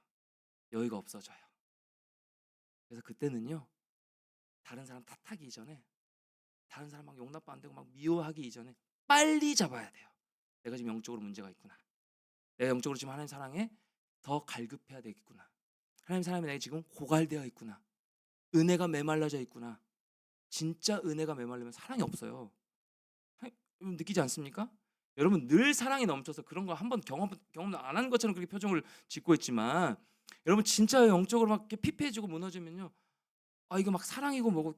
여유가 없어져요. 그래서 그때는요 다른 사람 탓하기 이전에 다른 사람 막 용납도 안 되고 막 미워하기 이전에 빨리 잡아야 돼요. 내가 지금 영적으로 문제가 있구나. 내가 영적으로 지금 하나님 사랑에 더 갈급해야 되겠구나. 하나님 사랑에 내가 지금 고갈되어 있구나. 은혜가 메말라져 있구나. 진짜 은혜가 메말르면 사랑이 없어요. 여러분 느끼지 않습니까? 여러분 늘 사랑이 넘쳐서 그런 거 한번 경험 안 한 것처럼 그렇게 표정을 짓고 있지만 여러분 진짜 영적으로 막 이렇게 피폐해지고 무너지면요. 이거 막 사랑이고 뭐고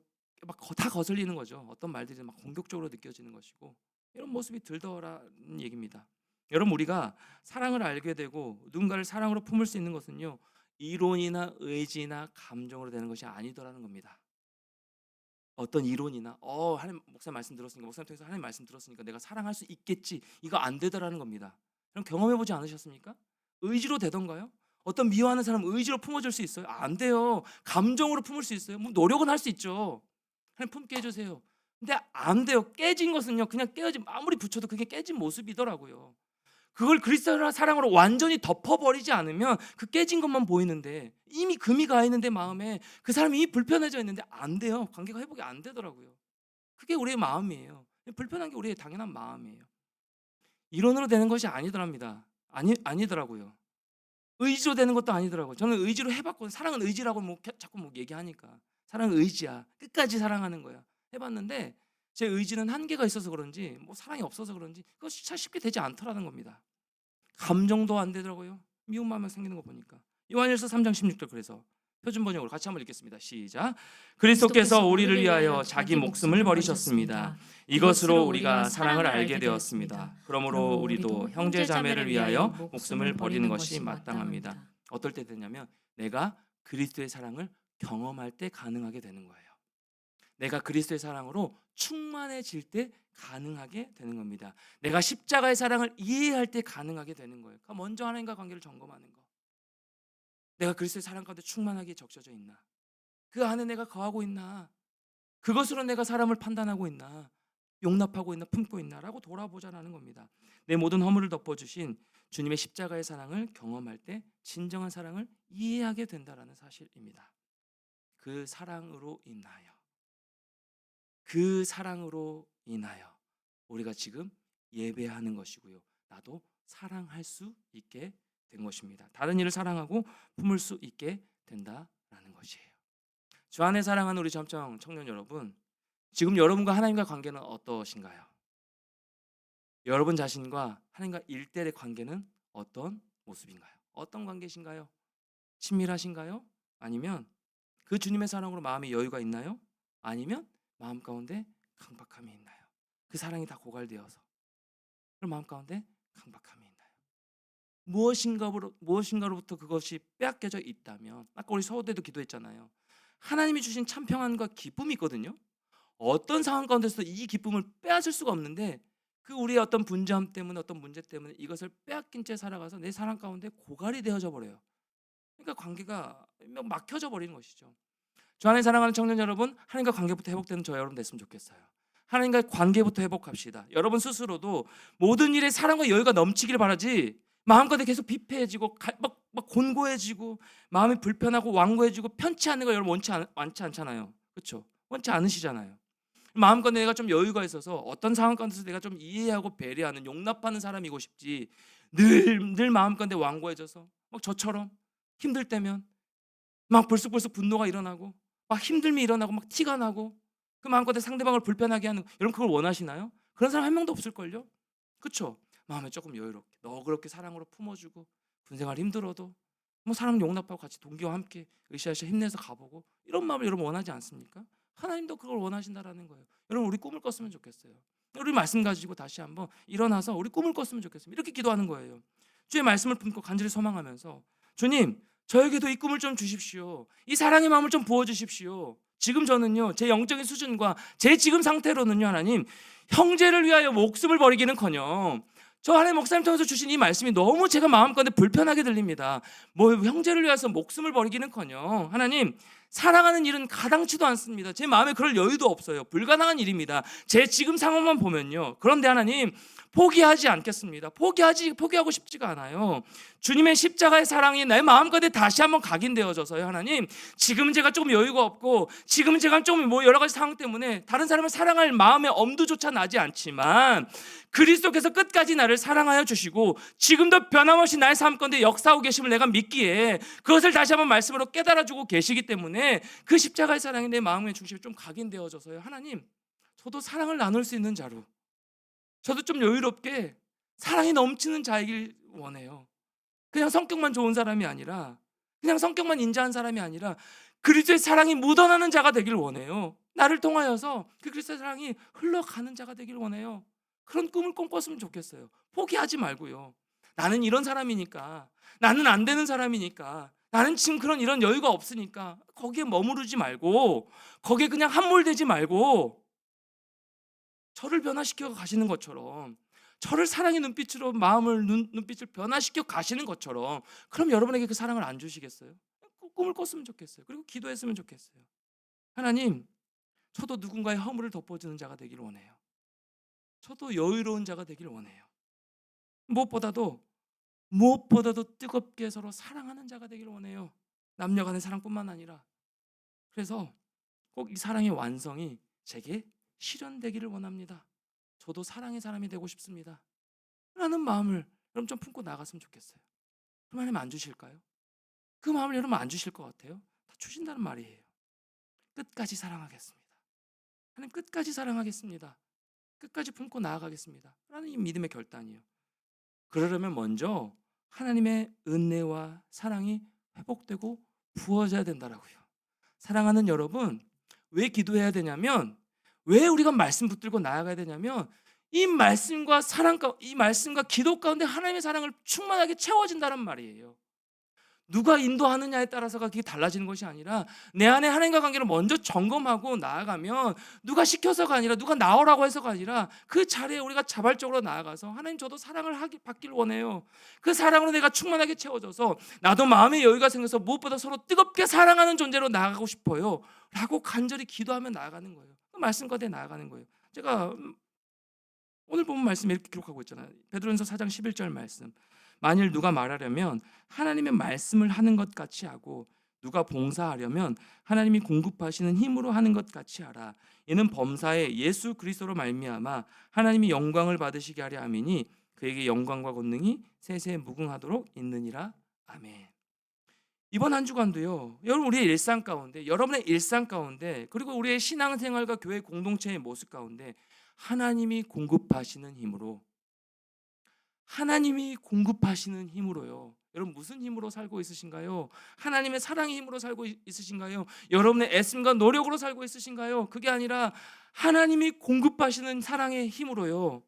막 다 거슬리는 거죠. 어떤 말들이 막 공격적으로 느껴지는 것이고 이런 모습이 들더라는 얘기입니다. 여러분 우리가 사랑을 알게 되고 누군가를 사랑으로 품을 수 있는 것은요. 이론이나 의지나 감정으로 되는 것이 아니더라는 겁니다. 어떤 이론이나 하나님 목사님 말씀 들었으니까 목사님 통해서 하나님 말씀 들었으니까 내가 사랑할 수 있겠지 이거 안 되더라는 겁니다. 그럼 경험해 보지 않으셨습니까? 의지로 되던가요? 어떤 미워하는 사람 의지로 품어줄 수 있어요? 안 돼요. 감정으로 품을 수 있어요. 뭐 노력은 할 수 있죠. 하나님 품게 해주세요. 근데 안 돼요. 깨진 것은요 그냥 깨어진 아무리 붙여도 그게 깨진 모습이더라고요. 그걸 그리스도의 사랑으로 완전히 덮어버리지 않으면 그 깨진 것만 보이는데 이미 금이 가 있는데 마음에 그 사람이 이미 불편해져 있는데 안 돼요. 관계가 회복이 안 되더라고요. 그게 우리의 마음이에요. 불편한 게 우리의 당연한 마음이에요. 이론으로 되는 것이 아니더랍니다. 아니더라고요. 의지로 되는 것도 아니더라고요. 저는 의지로 해봤거든요. 사랑은 의지라고 자꾸 얘기하니까 사랑은 의지야. 끝까지 사랑하는 거야. 해봤는데 제 의지는 한계가 있어서 그런지 뭐 사랑이 없어서 그런지 그거 참 쉽게 되지 않더라는 겁니다. 감정도 안 되더라고요. 미운 마음이 생기는 거 보니까. 요한일서 3장 16절 그래서 표준 번역으로 같이 한번 읽겠습니다. 시작. 그리스도께서 우리를 위하여 자기 목숨을 버리셨습니다. 이것으로 우리가 사랑을 알게 되었습니다. 그러므로 우리도 형제 자매를 위하여 목숨을 버리는 것이 마땅합니다. 어떨 때 되냐면 내가 그리스도의 사랑을 경험할 때 가능하게 되는 거예요. 내가 그리스도의 사랑으로 충만해질 때 가능하게 되는 겁니다. 내가 십자가의 사랑을 이해할 때 가능하게 되는 거예요. 그러니까 먼저 하나님과 관계를 점검하는 거. 내가 그리스도의 사랑 가운데 충만하게 적셔져 있나? 그 안에 내가 거하고 있나? 그것으로 내가 사람을 판단하고 있나? 용납하고 있나? 품고 있나라고 돌아보자라는 겁니다. 내 모든 허물을 덮어주신 주님의 십자가의 사랑을 경험할 때 진정한 사랑을 이해하게 된다라는 사실입니다. 그 사랑으로 인하여 우리가 지금 예배하는 것이고요. 나도 사랑할 수 있게 된 것입니다. 다른 이를 사랑하고 품을 수 있게 된다라는 것이에요. 주 안에 사랑하는 우리 점청 청년 여러분, 지금 여러분과 하나님과 관계는 어떠신가요? 여러분 자신과 하나님과 일대의 관계는 어떤 모습인가요? 어떤 관계신가요? 친밀하신가요? 아니면 그 주님의 사랑으로 마음의 여유가 있나요? 아니면 마음 가운데 강박함이 있나요? 그 사랑이 다 고갈되어서 그 마음 가운데 강박함이 있나요? 무엇인가로부터 그것이 빼앗겨져 있다면 아까 우리 서호대도 기도했잖아요. 하나님이 주신 참 평안과 기쁨이 있거든요. 어떤 상황 가운데서 이 기쁨을 빼앗을 수가 없는데 그 우리의 어떤 분주함 때문에 어떤 문제 때문에 이것을 빼앗긴 채 살아가서 내 사랑 가운데 고갈이 되어져 버려요. 그러니까 관계가 막혀져 버리는 것이죠. 주 안에 사랑하는 청년 여러분, 하나님과 관계부터 회복되는 저 여러분 됐으면 좋겠어요. 하나님과 관계부터 회복합시다. 여러분 스스로도 모든 일에 사랑과 여유가 넘치길 바라지 마음가운데 계속 비폐해지고 막 곤고해지고 마음이 불편하고 완고해지고 편치 않은 거 여러분 원치 않잖아요. 그렇죠? 원치 않으시잖아요. 마음 가운데 내가 좀 여유가 있어서 어떤 상황 가운데서 내가 좀 이해하고 배려하는 용납하는 사람이고 싶지 늘 마음 가운데 완고해져서 막 저처럼 힘들 때면 막 불쑥불쑥 분노가 일어나고 막 힘듦이 일어나고 막 티가 나고 그 마음 가운데 상대방을 불편하게 하는 여러분 그걸 원하시나요? 그런 사람 한 명도 없을걸요? 그렇죠? 마음에 조금 여유롭게 너그럽게 사랑으로 품어주고 군생활 힘들어도 뭐 사람 용납하고 같이 동기와 함께 으쌰으쌰 힘내서 가보고 이런 마음을 여러분 원하지 않습니까? 하나님도 그걸 원하신다라는 거예요. 여러분 우리 꿈을 꿨으면 좋겠어요. 우리 말씀 가지고 다시 한번 일어나서 우리 꿈을 꿨으면 좋겠습니다. 이렇게 기도하는 거예요. 주의 말씀을 품고 간절히 소망하면서 주님 저에게도 이 꿈을 좀 주십시오. 이 사랑의 마음을 좀 부어주십시오. 지금 저는요 제 영적인 수준과 제 지금 상태로는요 하나님 형제를 위하여 목숨을 버리기는커녕 저 하나님 목사님 통해서 주신 이 말씀이 너무 제가 마음가운데 불편하게 들립니다. 뭐 형제를 위해서 목숨을 버리기는커녕 하나님 사랑하는 일은 가당치도 않습니다. 제 마음에 그럴 여유도 없어요. 불가능한 일입니다. 제 지금 상황만 보면요. 그런데 하나님 포기하지 않겠습니다. 포기하고 싶지가 않아요. 주님의 십자가의 사랑이 내 마음가운데 다시 한번 각인되어져서요. 하나님 지금 제가 조금 여유가 없고 지금 제가 좀 뭐 여러 가지 상황 때문에 다른 사람을 사랑할 마음의 엄두조차 나지 않지만 그리스도께서 끝까지 나를 사랑하여 주시고 지금도 변함없이 나의 삶 가운데 역사하고 계심을 내가 믿기에 그것을 다시 한번 말씀으로 깨달아주고 계시기 때문에 그 십자가의 사랑이 내 마음의 중심에 좀 각인되어져서요. 하나님 저도 사랑을 나눌 수 있는 자로 저도 좀 여유롭게 사랑이 넘치는 자이길 원해요. 그냥 성격만 좋은 사람이 아니라 그냥 성격만 인자한 사람이 아니라 그리스도의 사랑이 묻어나는 자가 되길 원해요. 나를 통하여서 그 그리스도의 사랑이 흘러가는 자가 되길 원해요. 그런 꿈을 꿈꿨으면 좋겠어요. 포기하지 말고요. 나는 이런 사람이니까 나는 안 되는 사람이니까 나는 지금 이런 여유가 없으니까 거기에 머무르지 말고 거기에 그냥 함몰되지 말고 저를 변화시켜 가시는 것처럼 저를 사랑의 눈빛으로 마음을 눈빛을 변화시켜 가시는 것처럼 그럼 여러분에게 그 사랑을 안 주시겠어요? 꿈을 꿨으면 좋겠어요. 그리고 기도했으면 좋겠어요. 하나님 저도 누군가의 허물을 덮어주는 자가 되길 원해요. 저도 여유로운 자가 되길 원해요. 무엇보다도 뜨겁게 서로 사랑하는 자가 되길 원해요. 남녀 간의 사랑뿐만 아니라 그래서 꼭 이 사랑의 완성이 제게 실현되기를 원합니다. 저도 사랑의 사람이 되고 싶습니다 라는 마음을 여러분 좀 품고 나갔으면 좋겠어요. 그럼 하나님 안 주실까요? 그 마음을 여러분 안 주실 것 같아요? 다 주신다는 말이에요. 끝까지 사랑하겠습니다. 하나님 끝까지 사랑하겠습니다. 끝까지 품고 나아가겠습니다 라는 이 믿음의 결단이에요. 그러려면 먼저 하나님의 은혜와 사랑이 회복되고 부어져야 된다라고요. 사랑하는 여러분 왜 기도해야 되냐면 왜 우리가 말씀 붙들고 나아가야 되냐면 이 말씀과 기도 가운데 하나님의 사랑을 충만하게 채워진다는 말이에요. 누가 인도하느냐에 따라서가 그게 달라지는 것이 아니라 내 안에 하나님과 관계를 먼저 점검하고 나아가면 누가 시켜서가 아니라 누가 나오라고 해서가 아니라 그 자리에 우리가 자발적으로 나아가서 하나님 저도 사랑을 받길 원해요. 그 사랑으로 내가 충만하게 채워져서 나도 마음의 여유가 생겨서 무엇보다 서로 뜨겁게 사랑하는 존재로 나아가고 싶어요 라고 간절히 기도하며 나아가는 거예요. 그 말씀 가운데 나아가는 거예요. 제가 오늘 본 말씀에 이렇게 기록하고 있잖아요. 베드로전서 4장 11절 말씀. 만일 누가 말하려면 하나님의 말씀을 하는 것 같이 하고 누가 봉사하려면 하나님이 공급하시는 힘으로 하는 것 같이 하라. 이는 범사에 예수 그리스도로 말미암아 하나님이 영광을 받으시게 하려 함이니 그에게 영광과 권능이 세세 무궁하도록 있느니라. 아멘. 이번 한 주간도요. 여러분 우리의 일상 가운데 여러분의 일상 가운데 그리고 우리의 신앙생활과 교회 공동체의 모습 가운데 하나님이 공급하시는 힘으로요. 여러분 무슨 힘으로 살고 있으신가요? 하나님의 사랑의 힘으로 살고 있으신가요? 여러분의 애씀과 노력으로 살고 있으신가요? 그게 아니라 하나님이 공급하시는 사랑의 힘으로요.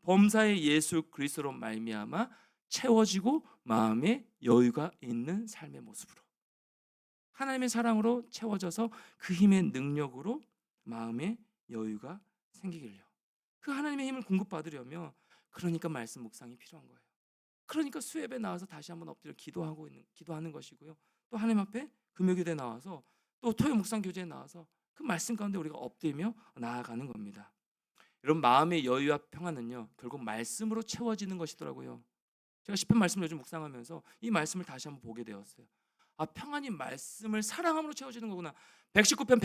범사의 예수 그리스도로 말미암아 채워지고 마음에 여유가 있는 삶의 모습으로 하나님의 사랑으로 채워져서 그 힘의 능력으로 마음에 여유가 생기길요. 그 하나님의 힘을 공급받으려면 그러니까 말씀 묵상이 필요한 거예요. 그러니까 수협에 나와서 다시 한번 엎드려 기도하는 것이고요. 또 하나님 앞에 금요교대에 나와서 또 토요 묵상 교제에 나와서 그 말씀 가운데 우리가 엎드리며 나아가는 겁니다. 여러분 마음의 여유와 평안은요 결국 말씀으로 채워지는 것이더라고요. 제가 시편 말씀을 요즘 묵상하면서 이 말씀을 다시 한번 보게 되었어요. 평안이 말씀을 사랑함으로 채워지는 거구나. 119편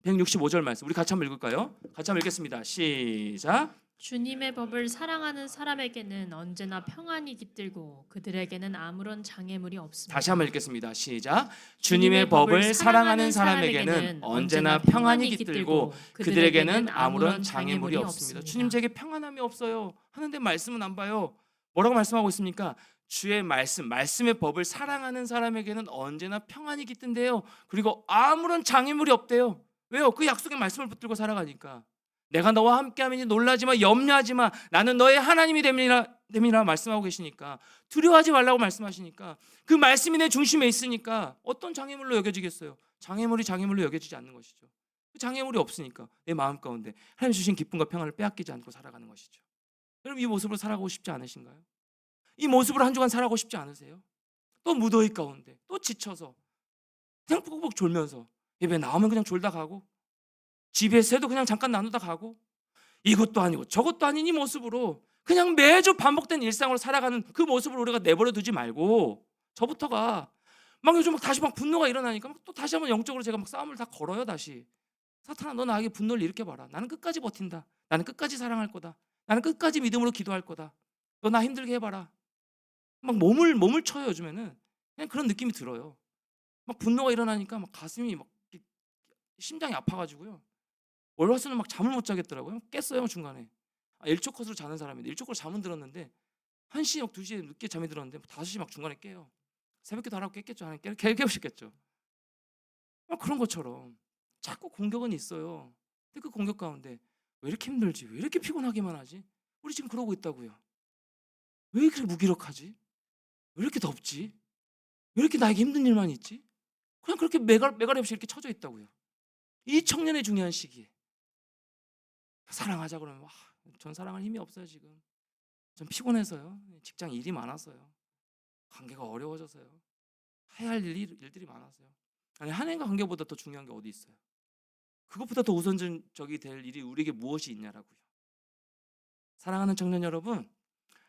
165절 말씀 우리 같이 한번 읽을까요? 같이 한번 읽겠습니다. 시작. 주님의 법을 사랑하는 사람에게는 언제나 평안이 깃들고 그들에게는 아무런 장애물이 없습니다. 다시 한번 읽겠습니다. 시작. 주님의 법을 사랑하는 사람에게는 언제나 평안이 깃들고 그들에게는 아무런 장애물이 없습니다. 주님 제게 평안함이 없어요 하는데 말씀은 안 봐요. 뭐라고 말씀하고 있습니까? 주의 말씀의 법을 사랑하는 사람에게는 언제나 평안이 깃든대요. 그리고 아무런 장애물이 없대요. 왜요? 그 약속의 말씀을 붙들고 살아가니까. 내가 너와 함께하면 놀라지 마, 염려하지 마. 나는 너의 하나님이 됨이라 말씀하고 계시니까, 두려워하지 말라고 말씀하시니까, 그 말씀이 내 중심에 있으니까 어떤 장애물로 여겨지겠어요? 장애물이 장애물로 여겨지지 않는 것이죠. 그 장애물이 없으니까 내 마음 가운데 하나님 주신 기쁨과 평안을 빼앗기지 않고 살아가는 것이죠. 여러분, 이 모습으로 살아가고 싶지 않으신가요? 이 모습으로 한 주간 살아가고 싶지 않으세요? 또 무더위 가운데 또 지쳐서 그냥 푹푹 졸면서 예배 나오면 그냥 졸다 가고, 집에서도 그냥 잠깐 나누다 가고, 이것도 아니고 저것도 아닌 이 모습으로 그냥 매주 반복된 일상으로 살아가는 그 모습을 우리가 내버려 두지 말고, 저부터가 막 요즘 다시 분노가 일어나니까 또 다시 한번 영적으로 제가 싸움을 다 걸어요. 다시, 사탄아, 너 나에게 분노를 일으켜봐라. 나는 끝까지 버틴다. 나는 끝까지 사랑할 거다. 나는 끝까지 믿음으로 기도할 거다. 너 나 힘들게 해봐라. 막 몸을 쳐요. 요즘에는 그냥 그런 느낌이 들어요. 막 분노가 일어나니까 막 가슴이 막 심장이 아파가지고요. 월화수는 막 잠을 못 자겠더라고요. 깼어요 중간에. 일초컷으로 자는 사람인데, 일초컷으로 잠은 들었는데 1시 막 2시에 늦게 잠이 들었는데 5시 막 중간에 깨요. 새벽기도 하라고 깼겠죠. 하나님 깨우셨겠죠. 그런 것처럼 자꾸 공격은 있어요. 근데 그 공격 가운데 왜 이렇게 힘들지? 왜 이렇게 피곤하기만 하지? 우리 지금 그러고 있다고요. 왜 이렇게 무기력하지? 왜 이렇게 덥지? 왜 이렇게 나에게 힘든 일만 있지? 그냥 그렇게 매갈이 없이 이렇게 쳐져 있다고요. 이 청년의 중요한 시기에 사랑하자 그러면 전 사랑할 힘이 없어요. 지금 전 피곤해서요. 직장 일이 많아서요. 관계가 어려워져서요. 해야 할 일들이 많아서요. 아니, 하나님과 관계보다 더 중요한 게 어디 있어요? 그것보다 더 우선적이 될 일이 우리에게 무엇이 있냐라고요. 사랑하는 청년 여러분,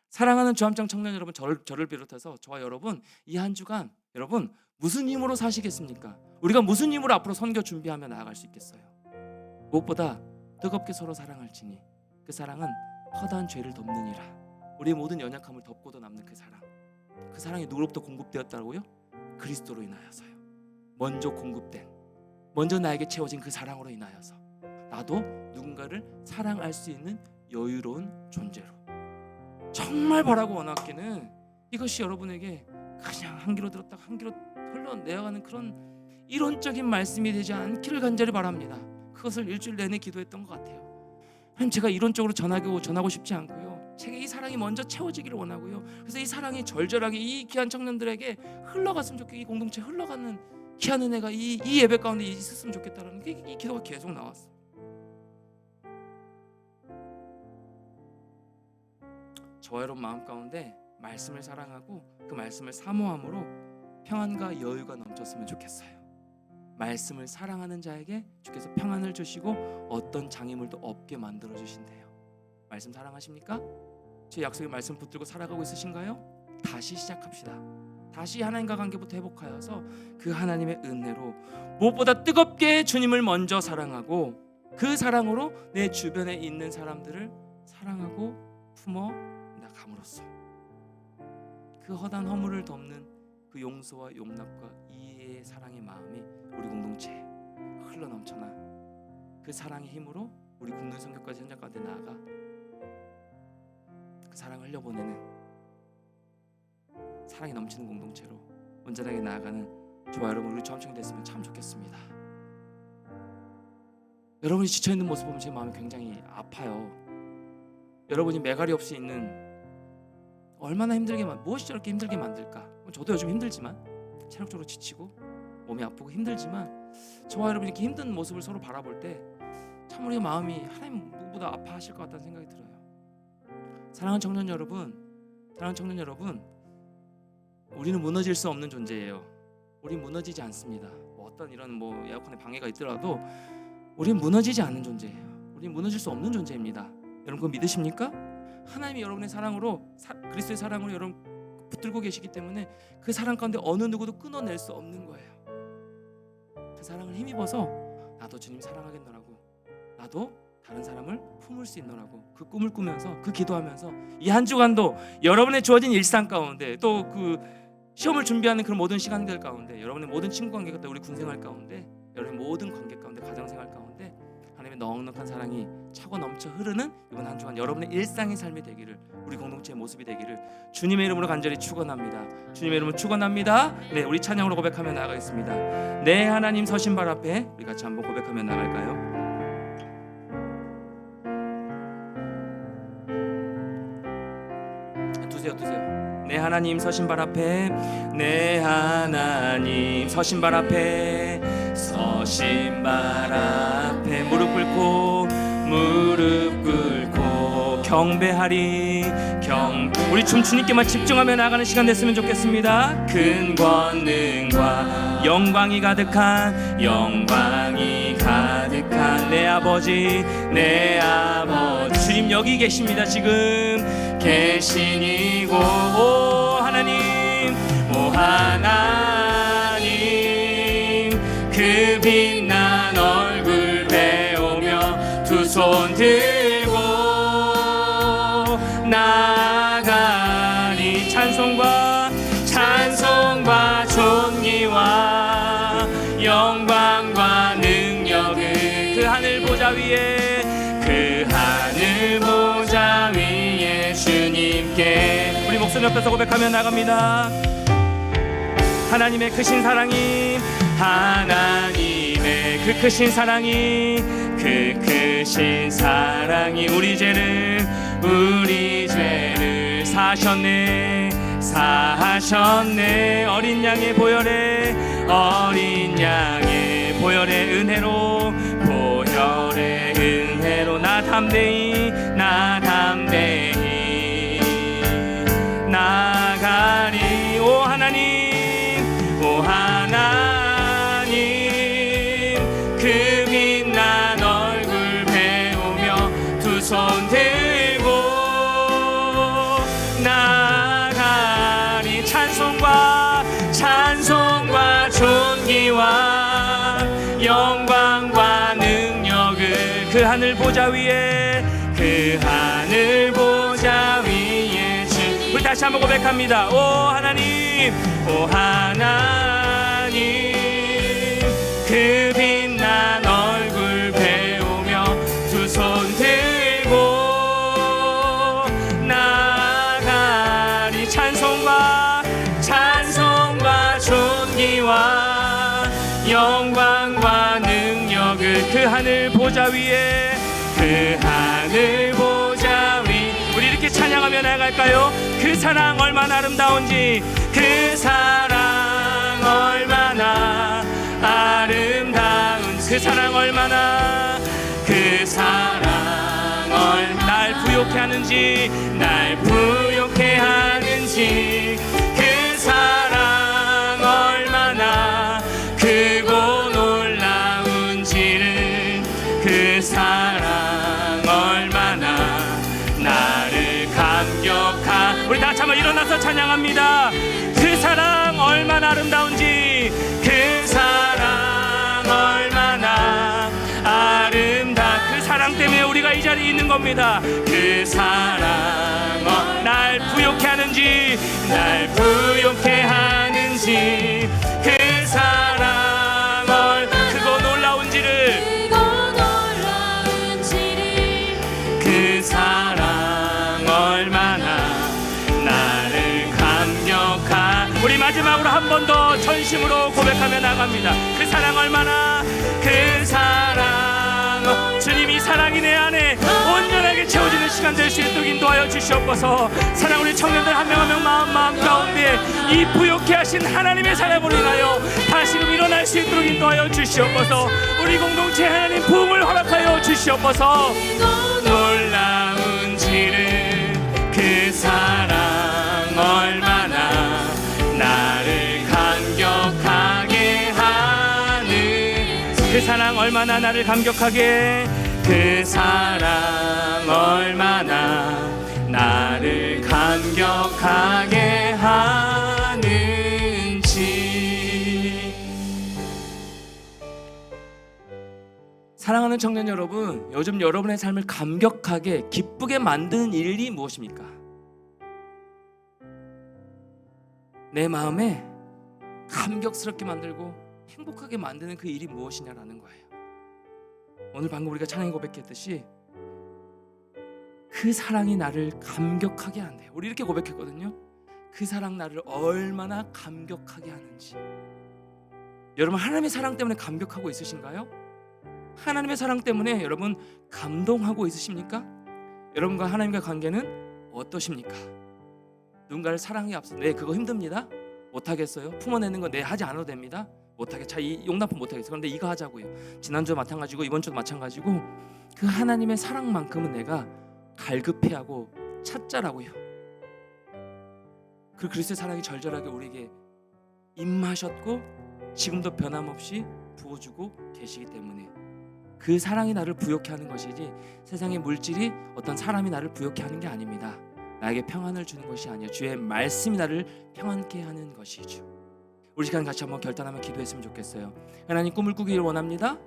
사랑하는 주함장 청년 여러분, 저를 비롯해서 저와 여러분, 이 한 주간 여러분 무슨 힘으로 사시겠습니까? 우리가 무슨 힘으로 앞으로 선교 준비하며 나아갈 수 있겠어요? 무엇보다 뜨겁게 서로 사랑할지니 그 사랑은 허다한 죄를 덮느니라. 우리의 모든 연약함을 덮고도 남는 그 사랑, 그 사랑이 누구로부터 공급되었다고요? 그리스도로 인하여서요. 먼저 나에게 채워진 그 사랑으로 인하여서 나도 누군가를 사랑할 수 있는 여유로운 존재로, 정말 바라고 원하기는 이것이 여러분에게 그냥 한 귀로 들었다가 한 귀로 흘러내어가는 그런 이론적인 말씀이 되지 않기를 간절히 바랍니다. 그것을 일주일 내내 기도했던 것 같아요. 하나님, 제가 이론적으로 전하고 싶지 않고요. 제게 이 사랑이 먼저 채워지기를 원하고요. 그래서 이 사랑이 절절하게 이 귀한 청년들에게 흘러갔으면 좋겠고, 이 공동체에 흘러가는 귀한 은혜가 이 예배 가운데 있었으면 좋겠다는 이 기도가 계속 나왔어요. 저와 여러분 마음 가운데 말씀을 사랑하고 그 말씀을 사모함으로 평안과 여유가 넘쳤으면 좋겠어요. 말씀을 사랑하는 자에게 주께서 평안을 주시고 어떤 장애물도 없게 만들어 주신대요. 말씀 사랑하십니까? 제 약속의 말씀 붙들고 살아가고 있으신가요? 다시 시작합시다. 다시 하나님과 관계부터 회복하여서 그 하나님의 은혜로 무엇보다 뜨겁게 주님을 먼저 사랑하고, 그 사랑으로 내 주변에 있는 사람들을 사랑하고 품어 나감으로써 그 허다한 허물을 덮는 그 용서와 용납과 이해의 사랑의 마음이 우리 공동체에 흘러넘쳐나 그 사랑의 힘으로 우리 국내 선교까지 현장 가운데 나아가 그 사랑을 흘려보내는 사랑이 넘치는 공동체로 온전하게 나아가는 저와 여러분, 우리 주함청이 됐으면 참 좋겠습니다. 여러분이 지쳐있는 모습 보면 제 마음이 굉장히 아파요. 여러분이 매갈이 없이 있는, 얼마나 무엇이 저렇게 힘들게 만들까? 저도 요즘 힘들지만, 체력적으로 지치고 몸이 아프고 힘들지만, 저와 여러분이 이렇게 힘든 모습을 서로 바라볼 때 참 우리의 마음이 하나님 누구보다 아파하실 것 같다는 생각이 들어요. 사랑하는 청년 여러분, 우리는 무너질 수 없는 존재예요. 우린 무너지지 않습니다. 어떤 이런 에어컨에 방해가 있더라도 우린 무너지지 않는 존재예요. 우린 무너질 수 없는 존재입니다. 여러분 그거 믿으십니까? 하나님이 여러분의 사랑으로, 그리스도의 사랑으로 여러분 붙들고 계시기 때문에 그 사랑 가운데 어느 누구도 끊어낼 수 없는 거예요. 그 사랑을 힘입어서 나도 주님 사랑하겠노라고, 나도 다른 사람을 품을 수 있노라고 그 꿈을 꾸면서, 그 기도하면서 이 한 주간도 여러분의 주어진 일상 가운데, 또 그 시험을 준비하는 그런 모든 시간들 가운데, 여러분의 모든 친구 관계 가운데, 우리 군생활 가운데, 여러분의 모든 관계 가운데, 가정생활 가운데 하나님의 하나님의 넉넉한 사랑이 차고 넘쳐 흐르는 이번 한 주간 여러분의 일상의 삶이 되기를, 우리 공동체의 모습이 되기를 주님의 이름으로 간절히 축원합니다. 주님의 이름으로 축원합니다. 네, 우리 찬양으로 고백하며 나아가겠습니다. 내 하나님 서신 발 앞에 우리 같이 한번 고백하며 나갈까요? 두세요. 내 하나님 서신 발 앞에, 내 하나님 서신 발 앞에, 서신 발 앞에 무릎 꿇고 경배하리. 우리 춤추님께만 집중하며 나가는 시간 됐으면 좋겠습니다. 큰 권능과 영광이 가득한 내 아버지 주님 여기 계십니다. 지금 계시니고 오 하나님 그 빛난 얼굴 배우며 두 손 들고 나가니 찬송과 존귀와 영광과 능력을 그 하늘 보좌 위에 주님께 우리 목소리 옆에서 고백하며 나갑니다. 하나님의 크신 사랑이 우리 죄를 사하셨네. 어린 양의 보혈의 은혜로 나 담대히 나가리. 오 하나님 그 빛난 얼굴 배우며 두 손 들고 나가리. 찬송과 존귀와 영광과 능력을 그 하늘 보좌 위에 우리 다시 한번 고백합니다. 오 하나님 그 빛난 얼굴 배우며 두 손 들고 나가리. 찬송과 존귀와 영광과 능력을 그 하늘 보좌 위에 우리 이렇게 찬양하며 나갈까요? 그 사랑 얼마나 아름다운지, 그 사랑 얼마나 날 부욕해 하는지 그 사랑 얼마나 크고 놀라운지를, 그 사랑 얼마나 나를 우리 다 같이 한번 일어나서 찬양합니다. 그 사랑 얼마나 아름다운지, 그 사랑 얼마나 그 사랑 때문에 우리가 이 자리에 있는 겁니다. 그 사랑 날 부욕해 하는지 그 사랑 크고 놀라운지를 그 사랑 얼마나 나를 우리 마지막으로 한 번 더 전심으로 고백하며 나갑니다. 그 사랑 얼마나 주님이 사랑이 내 안에 온전하게 채워지는 시간 될 수 있도록 인도하여 주시옵소서. 사랑 우리 청년들 한 명 한 명 마음 가운데 이 부욕해 하신 하나님의 사랑으로 인하여 다시금 일어날 수 있도록 인도하여 주시옵소서. 우리 공동체 하나님 부흥을 허락하여 주시옵소서. 놀라운지를 그 사랑 얼마나 나를 감격하게 하는 그 사랑 얼마나 나를 감격하게 그 사랑 얼마나 나를 감격하게 하는지. 사랑하는 청년 여러분, 요즘 여러분의 삶을 감격하게 기쁘게 만드는 일이 무엇입니까? 내 마음에 감격스럽게 만들고 행복하게 만드는 그 일이 무엇이냐라는 거예요. 오늘 방금 우리가 찬양이 고백했듯이 그 사랑이 나를 감격하게 한대요. 우리 이렇게 고백했거든요. 그 사랑 나를 얼마나 감격하게 하는지. 여러분 하나님의 사랑 때문에 감격하고 있으신가요? 하나님의 사랑 때문에 여러분 감동하고 있으십니까? 여러분과 하나님과 관계는 어떠십니까? 누군가를 사랑에 앞서 네 그거 힘듭니다. 못하겠어요. 품어내는 거 네 하지 않아도 됩니다. 못하게 이 용납은 못하겠어요. 그런데 이거 하자고요. 지난주도 마찬가지고 이번 주도 마찬가지고 그 하나님의 사랑만큼은 내가 갈급해하고 찾자라고요. 그 그리스도의 사랑이 절절하게 우리에게 임하셨고 지금도 변함없이 부어주고 계시기 때문에 그 사랑이 나를 부욕해 하는 것이지 세상의 물질이 어떤 사람이 나를 부욕해 하는 게 아닙니다. 나에게 평안을 주는 것이 아니요 주의 말씀이 나를 평안케 하는 것이죠. 우리 시간 같이 한번 결단하며 기도했으면 좋겠어요. 하나님 꿈을 꾸기를 원합니다.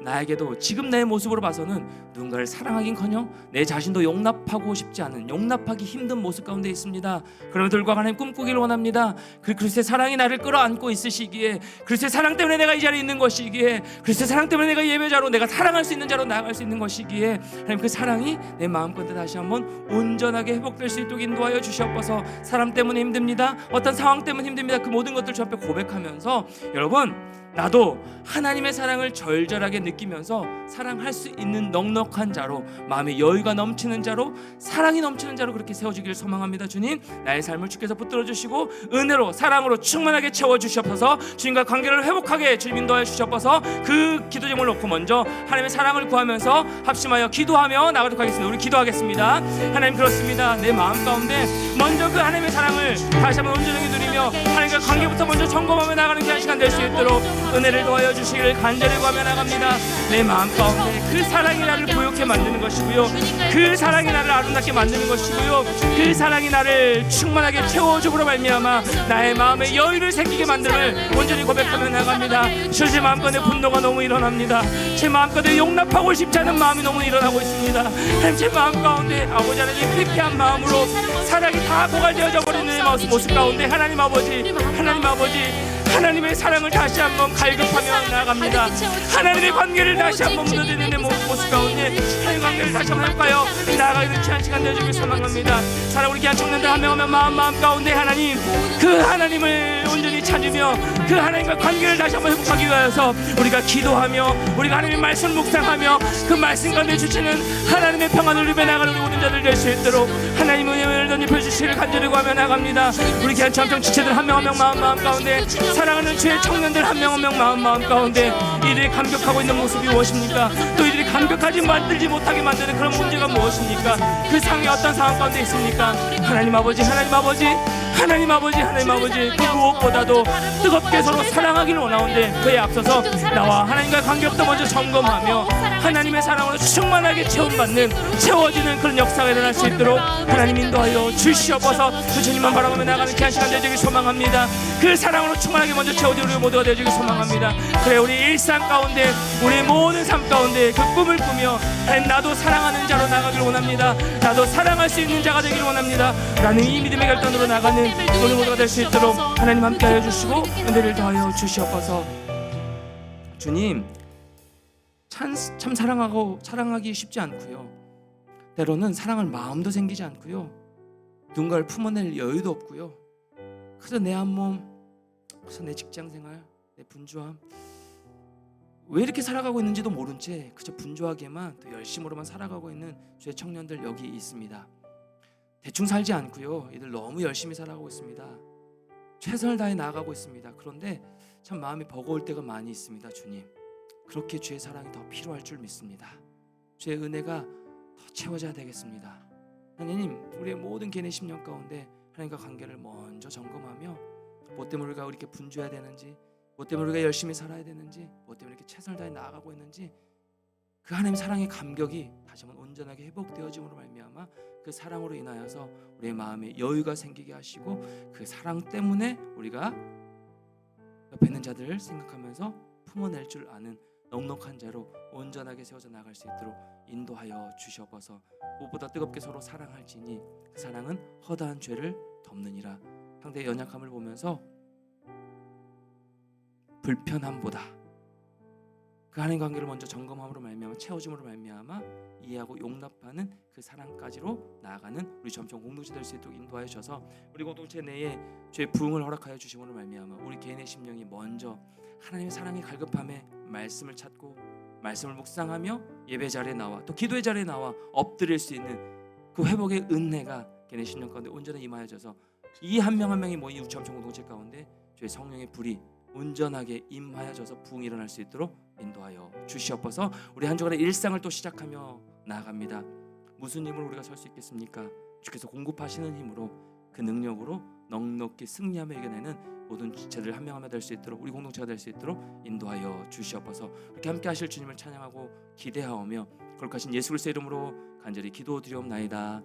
나에게도 지금 내 모습으로 봐서는 누군가를 사랑하긴커녕 내 자신도 용납하고 싶지 않은 용납하기 힘든 모습 가운데 있습니다. 그럼에도 불구하고 하나님 꿈꾸기를 원합니다. 그 그리스도의 사랑이 나를 끌어안고 있으시기에 그리스도의 사랑 때문에 내가 이 자리에 있는 것이기에 그리스도의 사랑 때문에 내가 예배자로 내가 사랑할 수 있는 자로 나아갈 수 있는 것이기에 하나님 그 사랑이 내 마음껏 다시 한번 온전하게 회복될 수 있도록 인도하여 주시옵소서. 사람 때문에 힘듭니다. 어떤 상황 때문에 힘듭니다. 그 모든 것들 주 앞에 고백하면서 여러분 나도 하나님의 사랑을 절절하게 느끼면서 사랑할 수 있는 넉넉한 자로 마음의 여유가 넘치는 자로 사랑이 넘치는 자로 그렇게 세워주기를 소망합니다. 주님 나의 삶을 주께서 붙들어 주시고 은혜로 사랑으로 충만하게 채워주시옵소서. 주님과 관계를 회복하게 주님 인도하여 주시옵소서. 그 기도 제목을 놓고 먼저 하나님의 사랑을 구하면서 합심하여 기도하며 나가도록 하겠습니다. 우리 기도하겠습니다. 하나님 그렇습니다. 내 마음 가운데 먼저 그 하나님의 사랑을 다시 한번 온전하게 누리며 하나님과 관계부터 먼저 점검하며 나가는 귀한 시간 될 수 있도록 은혜를 도와여 주시기를 간절히 구하며 나갑니다. 내 마음 가운데 그 사랑이 나를 부욕해 만드는 것이고요. 그 사랑이 나를 아름답게 만드는 것이고요. 그 사랑이 나를 충만하게 채워줌으로 말미암아 나의 마음에 여유를 생기게 만듦을 온전히 고백하며 나갑니다. 제 마음가운데 분노가 너무 일어납니다. 제 마음가운데 용납하고 싶지 않은 마음이 너무 일어나고 있습니다. 하나님 제 마음 가운데 아버지 하나님 피폐한 마음으로 사랑이 다 고갈되어져 버리는 모습 가운데 하나님 아버지 하나님의 사랑을 다시 한번 갈급하며 나아갑니다. 하나님의 관계를 다시 한번 묻어드리는 내 모습 가운데 하나님의 관계를 다시 한번 해볼까요? 나아가는 귀한 시간 되어주길 소망합니다. 사랑 우리 귀한 청년들 한 명 한 명 마음 가운데 하나님 그 하나님을 온전히 찾으며 그 하나님과 관계를 다시 한번 회복하기 위하여서 우리가 기도하며 우리가 하나님의 말씀을 묵상하며 그 말씀 가운데 주시는 하나님의 평안을 누려 나가는 우리 모든 자들 될 수 있도록 하나님의 은혜를 덧입혀 주시기를 간절히 구하며 나갑니다. 우리 귀한 청청 지체들 한 명 한 명 마음 가운데 사랑하는 주의 청년들 한 명 한 명 마음 가운데 이들이 감격하고 있는 모습이 무엇입니까? 또 이들이 감격하지 만들지 못하게 만드는 그런 문제가 무엇입니까? 그 상황이 어떤 상황 가운데 있습니까? 하나님 아버지 그 무엇보다도 뜨겁게 서로 사랑하기를 원하는데 그에 앞서서 나와 하나님과의 관계부터 먼저 점검하며 하나님의 사랑으로 충만하게 채워지는 그런 역사가 일어날 수 있도록 하나님 인도하여 주시옵소서. 그 주님만 바라보며 나가는 귀한 시간 되어주길 소망합니다. 그 사랑으로 충만하게 먼저 채워지는 우리 모두가 되어주길 소망합니다. 그래 우리 일상 가운데 우리 모든 삶 가운데 그 꿈을 꾸며 나도 사랑하는 자로 나가길 원합니다. 나도 사랑할 수 있는 자가 되길 원합니다 라는 이 믿음의 결단으로 나가는 우리 모두가 될 수 있도록 하나님 함께하여 주시고 은혜를 더하여 주시옵소서. 주님 참 사랑하기 쉽지 않고요. 때로는 사랑할 마음도 생기지 않고요. 누군가를 품어낼 여유도 없고요. 그래서 내 한 몸, 그래서 내 직장생활, 내 분주함 왜 이렇게 살아가고 있는지도 모른 채 그저 분주하게만 또 열심으로만 살아가고 있는 주의 청년들 여기 있습니다. 대충 살지 않고요. 이들 너무 열심히 살아가고 있습니다. 최선을 다해 나아가고 있습니다. 그런데 참 마음이 버거울 때가 많이 있습니다. 주님 그렇게 주의 사랑이 더 필요할 줄 믿습니다. 주의 은혜가 더 채워져야 되겠습니다. 하나님 우리의 모든 개인의 심령 가운데 하나님과 관계를 먼저 점검하며 뭐 때문에 우리가 이렇게 분주해야 되는지 뭐 때문에 우리가 열심히 살아야 되는지 뭐 때문에 이렇게 최선을 다해 나아가고 있는지 그 하나님의 사랑의 감격이 다시 한번 온전하게 회복되어짐으로 말미암아 그 사랑으로 인하여서 우리의 마음에 여유가 생기게 하시고 그 사랑 때문에 우리가 옆에 있는 자들을 생각하면서 품어낼 줄 아는 넉넉한 자로 온전하게 세워져 나갈 수 있도록 인도하여 주시옵소서. 무엇보다 뜨겁게 서로 사랑할지니 그 사랑은 허다한 죄를 덮느니라. 상대의 연약함을 보면서 불편함보다 그 하나님 관계를 먼저 점검함으로 말미암아 채워짐으로 말미암아 이해하고 용납하는 그 사랑까지로 나아가는 우리 점점 공동체 될 수 있도록 인도하여 주셔서 우리 공동체 내에 죄 부흥을 허락하여 주심으로 말미암아 우리 개인의 심령이 먼저 하나님의 사랑의 갈급함에 말씀을 찾고 말씀을 묵상하며 예배 자리에 나와 또 기도의 자리에 나와 엎드릴 수 있는 그 회복의 은혜가 개인의 심령 가운데 온전히 임하여져서 이 한 명 한 명이 모인 우리 점점 공동체 가운데 주의 성령의 불이 온전하게 임하여져서 부흥이 일어날 수 있도록 인도하여 주시옵소서. 우리 한 주간의 일상을 또 시작하며 나아갑니다. 무슨 힘으로 우리가 설 수 있겠습니까? 주께서 공급하시는 힘으로 그 능력으로 넉넉히 승리하며 이겨내는 모든 지체들 한 명 한 명 될 수 있도록 우리 공동체가 될 수 있도록 인도하여 주시옵소서. 그렇게 함께 하실 주님을 찬양하고 기대하오며 거룩하신 예수 그리스도의 이름으로 간절히 기도드리옵나이다.